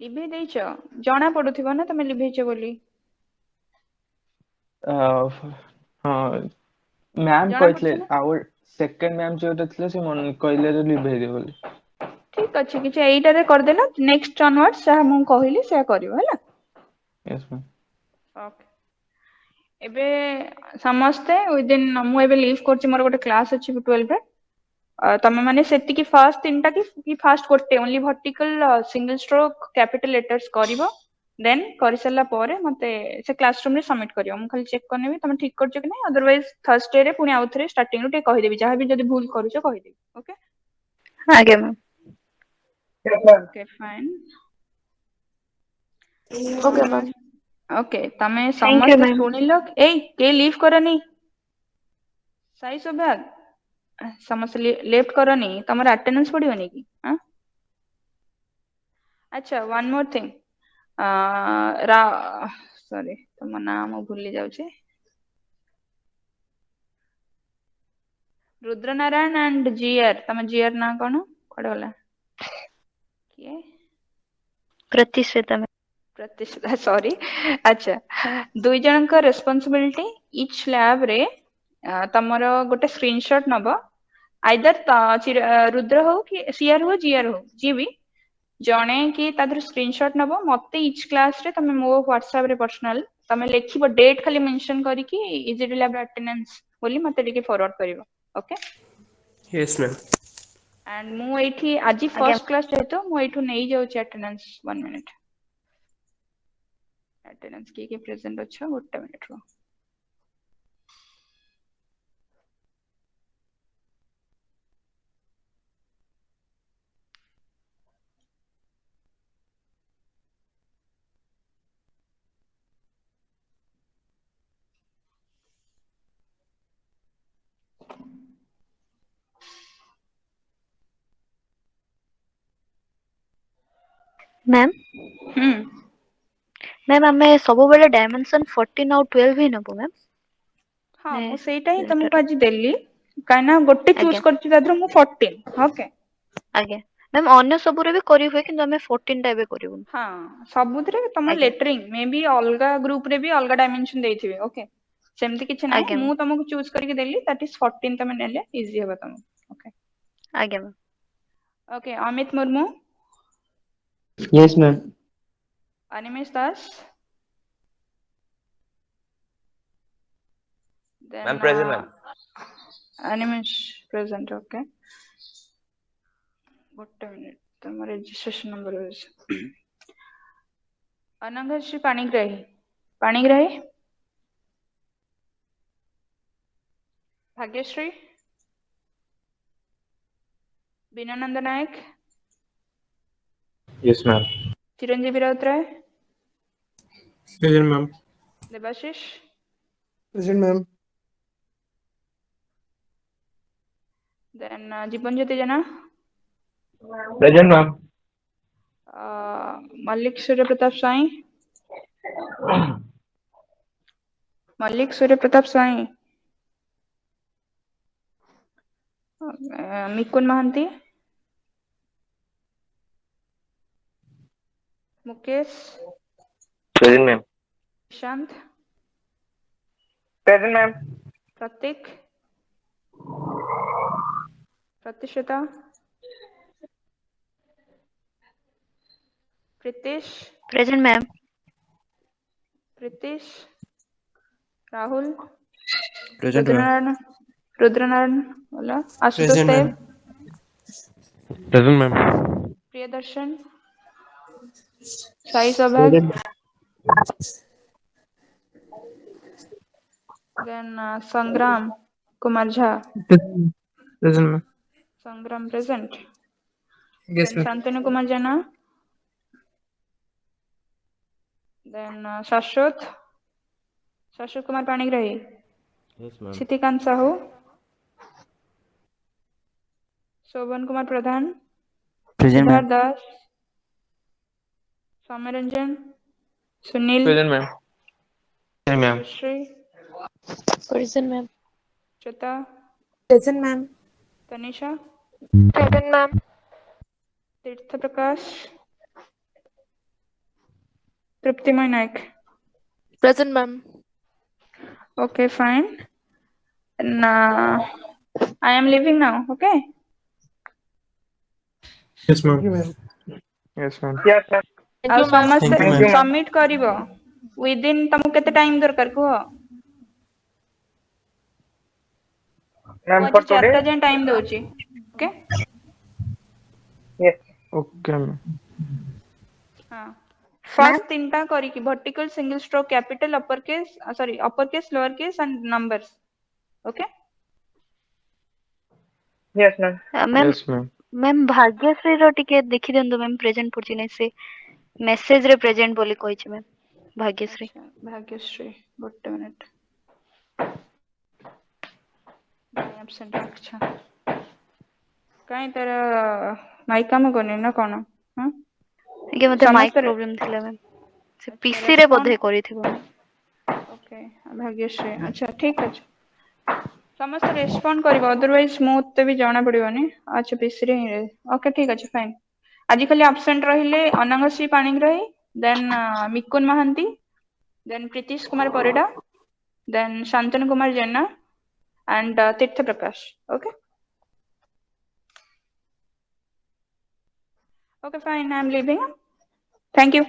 Speaker 1: ଲିଭେଇ ଦେଇଛ ଜଣା ପଡୁଥିବ ନା ତମେ ଲିଭେଇଛ ବୋଲି
Speaker 6: हाँ मैम
Speaker 1: ଜଣା
Speaker 6: कहଥିଲେ
Speaker 1: ପଡୁଛି ନା
Speaker 6: आवर सेकंड मैम जो ଥିଲେ ସେ ମନ କହିଲେ ଯେ ଲିଭେଇ ଦେ ବୋଲି
Speaker 1: ଠିକ ଅଛି କିଛି ଏଇଟାରେ କରିଦେଲ ନେକ୍ସଟ ଅନୱାର୍ଡ ଯାହା ମୁଁ କହିଲି ସେୟା କରିବ ହେଲା
Speaker 6: यस मैम
Speaker 1: ଓକେ ଏବେ ସମସ୍ତେ ୱିଦିନ ମୁଁ ଏବେ ଲିଭ୍ କରୁଛି ମୋର ଗୋଟେ କ୍ଲାସ ଅଛି 12 ରେ ତମେ ମାନେ ସେତିକି ଫାର୍ଷ୍ଟ ତିନିଟା କି ଫାର୍ଷ୍ଟ ଗୋଟେ only vertical single stroke capital letters କରିବ ଦେନ୍ କରିସାରିଲା ପରେ ମତେ ସେ କ୍ଲାସ ରୁମ ରେ ସବମିଟ କରିବ ମୁଁ ଖାଲି ଚେକ୍ କରିନେବି ତମେ ଠିକ କରିଛ କି ନାହିଁ ଅଦରୱାଇଜ ଥର୍ସଡେ ରେ ପୁଣି ଆଉ ଥରେ ଷ୍ଟାର୍ଟିଂ ରୁ ଟିକେ କହିଦେବି ଯାହା ବି ଯଦି ଭୁଲ କରୁଛ କହିଦେବି ଓକେ
Speaker 4: ଆଜ୍ଞା ma'am.
Speaker 2: Yes, ma'am.
Speaker 1: Okay fine
Speaker 5: Okay, ma'am.
Speaker 1: Okay ତମେ
Speaker 4: Thank you,
Speaker 1: ସମସ୍ତେ
Speaker 4: ma'am.
Speaker 1: ଶୁଣିଲ ଏଇ କେହି ଲିଭ୍ କରନି ସାଇ ସୌଭାଗ ସମସ୍ତେ ଲେଫ୍ଟ କରନି ତମର ଆଟେଣ୍ଡାନ୍ସ ପଡିବନି କି ଆଚ୍ଛା ୱାନ୍ ମୋର ଥିଙ୍ଗ ସରି ତମ ନାଁ ମୁଁ ଭୁଲି ଯାଉଛି ରୁଦ୍ରନାରାୟଣ ଆଣ୍ଡ ଜିଆର ତମ ଜିଆର ନାଁ କଣ କୁଆଡେ ଗଲା କିଏ
Speaker 4: ପ୍ରତିଶ୍ରୁତା ମ୍ୟାମ୍।
Speaker 1: ପ୍ରତିଷ୍ଠା ସରି ଆଚ୍ଛା ଦୁଇ ଜଣଙ୍କ ରେସ୍ପନ୍ସିବିଲିଟି ଇଚ୍ ଲ୍ୟାବ ରେ ତମର ଗୋଟେ ସ୍କ୍ରିନଶଟ ନବ ଆଇଦର ରୁଦ୍ର ହଉ କି ସିଆର ହଉ ଜିଆର ହଉ ଯିଏ ବି ଜଣେ କି ତା ଦେହରୁ ସ୍କ୍ରିନଶଟ ନବ ମତେ ଇଚ୍ କ୍ଲାସ ରେ ତମେ ମୋ ହ୍ୱାଟସଆପ ରେ ପର୍ସନାଲ ତମେ ଲେଖିବ ଡେଟ୍ ଖାଲି ମେନସନ କରିକି ଇଜିଲି ଲ୍ୟାବ ଆଟେଣ୍ଡାନ୍ସ ବୋଲି ମତେ ଟିକେ ଫରୱାର୍ଡ କରିବ ଓକେ
Speaker 7: Yes, ma'am.
Speaker 1: ଆଣ୍ଡ ମୁଁ ଏଇଠି ଆଜି
Speaker 4: ଆଜ୍ଞା
Speaker 1: ଫର୍ଷ୍ଟ କ୍ଲାସ ଯେହେତୁ ମୁଁ ଏଇଠୁ ନେଇଯାଉଛି ଆଟେଣ୍ଡାନ୍ସ 1 ମିନିଟ୍ ଆଟେଣ୍ଡାନ୍ସ କିଏ କିଏ ପ୍ରେଜେଣ୍ଟ ଅଛ ଗୋଟେ ମିନିଟ୍ ରୁହ
Speaker 4: ମ୍ୟାମ୍
Speaker 1: ହୁଁ
Speaker 4: ମ୍ୟାମ୍ ଆମେ ସବୁବେଳେ ଡାଇମେନସନ 14 ଆଉ 12 ହିଁ ନେବୁ ମ୍ୟାମ୍
Speaker 1: ହଁ
Speaker 4: ମାନେ
Speaker 1: ମୁଁ ସେଇଟା ହିଁ ତମକୁ
Speaker 4: ଲେଟର
Speaker 1: ଆଜି ଦେଲି କାହିଁକି ନା ଗୋଟେ
Speaker 4: ଆଜ୍ଞା
Speaker 1: ଚୁଜ କରିଛି ତା ଦେହରୁ ମୁଁ 14 ଓକେ
Speaker 4: ଆଜ୍ଞା ମ୍ୟାମ୍ ଅନ୍ୟ ସବୁରେ ବି କରି ହୁଏ କିନ୍ତୁ ଆମେ 14 ଟା ଏବେ କରିବୁନି
Speaker 1: ହଁ ସବୁଥିରେ ତମର
Speaker 4: ଆଜ୍ଞା
Speaker 1: ଲେଟରିଂ ମେ ବି ଅଲଗା ଗ୍ରୁପ ରେ ବି ଅଲଗା ଡାଇମେନସନ ଦେଇଥିବେ ଓକେ ସେମିତି କିଛି
Speaker 4: ଆଜ୍ଞା
Speaker 1: ନାହିଁ
Speaker 4: ମ୍ୟାମ୍
Speaker 1: ମୁଁ ତମକୁ ଚୁଜ କରିକି ଦେଲି ଦାଟ ଇଜ 14 ତମେ ନେଲେ ଇଜି ହବ ତମକୁ ଓକେ
Speaker 4: ଆଜ୍ଞା ma'am
Speaker 1: okay Amit Murmu
Speaker 6: yes ma'am
Speaker 1: Animesh Das
Speaker 8: Ma'am,
Speaker 1: then
Speaker 8: present, ma'am.
Speaker 1: Animesh present okay ଗୋଟେ ମିନିଟ୍ ତମ ରେଜିଷ୍ଟ୍ରେସନ ନମ୍ବର ଅଛି Anaghashree Panigrahi Bhagyashree Binayananda Nayak
Speaker 8: Yes, ma'am.
Speaker 1: Chiranjeevi Routray
Speaker 3: present ma'am.
Speaker 1: Debashish
Speaker 7: Present, ma'am.
Speaker 1: Then Jiban Jyoti Jena
Speaker 8: Present, ma'am.
Speaker 1: Mallick Surya Pratap Swain Mallick Surya Pratap Swain Mikun Mohanty Mukesh
Speaker 8: Present, ma'am.
Speaker 1: ଶାନ୍ତ
Speaker 2: Present, ma'am.
Speaker 1: ପ୍ରତୀକ ପ୍ରତିଶ୍ରୁତା Pritesh,
Speaker 4: Present, ma'am.
Speaker 1: Pritesh, Rahul,
Speaker 7: Present, ma'am.
Speaker 1: Rudranarayan, बोला, Ashutosh
Speaker 7: Present,
Speaker 1: Dev,
Speaker 7: ma'am.
Speaker 8: Present, ma'am.
Speaker 1: Priyadarshan, Sai Saubhagya, then Sangram Kumar Jha,
Speaker 2: Present, ma'am.
Speaker 1: Sangram present,
Speaker 2: Yes,
Speaker 1: then
Speaker 2: ma'am.
Speaker 1: Shantanu Kumar Jana, then Shashwat Kumar Panigrahi,
Speaker 8: Yes, ma'am.
Speaker 1: Sitikant Sahu, Shobhan Kumar Pradhan,
Speaker 9: Present, ma'am.
Speaker 1: Siddharth Das, Soumyaranjan, Sunil,
Speaker 6: Present, ma'am.
Speaker 8: Present, ma'am.
Speaker 1: Shri,
Speaker 5: Present, ma'am.
Speaker 1: Chita,
Speaker 5: Present, ma'am.
Speaker 1: Tanisha,
Speaker 5: Present, ma'am.
Speaker 1: Tirtha Prakash, Triptimoy Naik.
Speaker 5: Present, ma'am.
Speaker 1: Okay, fine. And I am leaving now. Okay.
Speaker 3: Yes, ma'am.
Speaker 6: Yes, ma'am.
Speaker 2: Yes, ma'am.
Speaker 5: Thank
Speaker 1: ଆଉ
Speaker 5: you, ma'am.
Speaker 1: ସମସ୍ତେ
Speaker 7: Thank you, ma'am.
Speaker 1: Submit କରିବ ୱିଦିନ ତମକୁ କେତେ time ଦରକାର କୁହ
Speaker 2: Ma'am,
Speaker 1: ମୁଁ
Speaker 2: for
Speaker 1: ଆଜି 4ଟା
Speaker 2: today?
Speaker 1: ଯାଏଁ ଟାଇମ ଦଉଛି ଓକେ
Speaker 2: Yes.
Speaker 6: Okay, ma'am.
Speaker 1: ହଁ ଫାର୍ଷ୍ଟ ତିନିଟା କରିକି vertical single stroke capital upper case sorry upper case lower case and numbers okay
Speaker 2: Yes, ma'am.
Speaker 4: Ma'am,
Speaker 6: Yes, ma'am.
Speaker 4: ma'am Bhagyashree ର ଟିକେ ଦେଖି ଦିଅନ୍ତୁ ମ୍ୟାମ୍ ପ୍ରେଜେଣ୍ଟ ପଡୁଛି ନାଇଁ ସେ ମେସେଜ ରେ ପ୍ରେଜେଣ୍ଟ ବୋଲି କହିଛି ମ୍ୟାମ୍ ଭାଗ୍ୟଶ୍ରୀ
Speaker 1: ଆଚ୍ଛା ଭାଗ୍ୟଶ୍ରୀ ଗୋଟେ ମିନିଟ ଆବସେଣ୍ଟ ଆଚ୍ଛା କାଇଁ ତାର ମାଇକ କାମ କରୁନି ନା କଣ ହଁ
Speaker 4: ଆଜ୍ଞା ମତେ ମାଇକ୍
Speaker 1: ସମସ୍ତେ
Speaker 4: ପ୍ରୋବ୍ଲେମ ଥିଲା ମ୍ୟାମ୍ ସେ
Speaker 1: ଆଚ୍ଛା
Speaker 4: ପିସି ରେ
Speaker 1: ରେସ୍ପଣ୍ଡ
Speaker 4: ବୋଧେ କରିଥିବ
Speaker 1: ଓକେ ଭାଗ୍ୟଶ୍ରୀ ଆଚ୍ଛା ଠିକ ଅଛି ସମସ୍ତେ ରେସ୍ପଣ୍ଡ କରିବ ଅଦରୱାଇଜ ମୋତେ ବି ଜଣା ପଡିବନି ଆଚ୍ଛା ପିସିରେ ହିଁ ଓକେ ଠିକ ଅଛି ଫାଇନ ଆଜି ଖାଲି ଆବସେଣ୍ଟ ରହିଲେ ଅନାଙ୍ଗଶ୍ରୀ ପାଣିଗ୍ରାହୀ ଦେନ୍ ମିକୁନ ମହାନ୍ତି ଦେନ୍ ପ୍ରୀତିଶ କୁମାର ପରିଡ଼ା ଦେନ୍ Shantanu Kumar Jena and Tirtha Prakash okay okay fine I am leaving thank you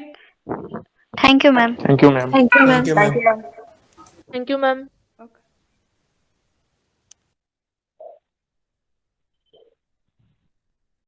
Speaker 4: thank you ma'am
Speaker 6: Thank you, ma'am.
Speaker 5: Thank you, ma'am.
Speaker 7: Thank you, ma'am.
Speaker 2: Thank you, ma'am.
Speaker 5: Thank you, ma'am.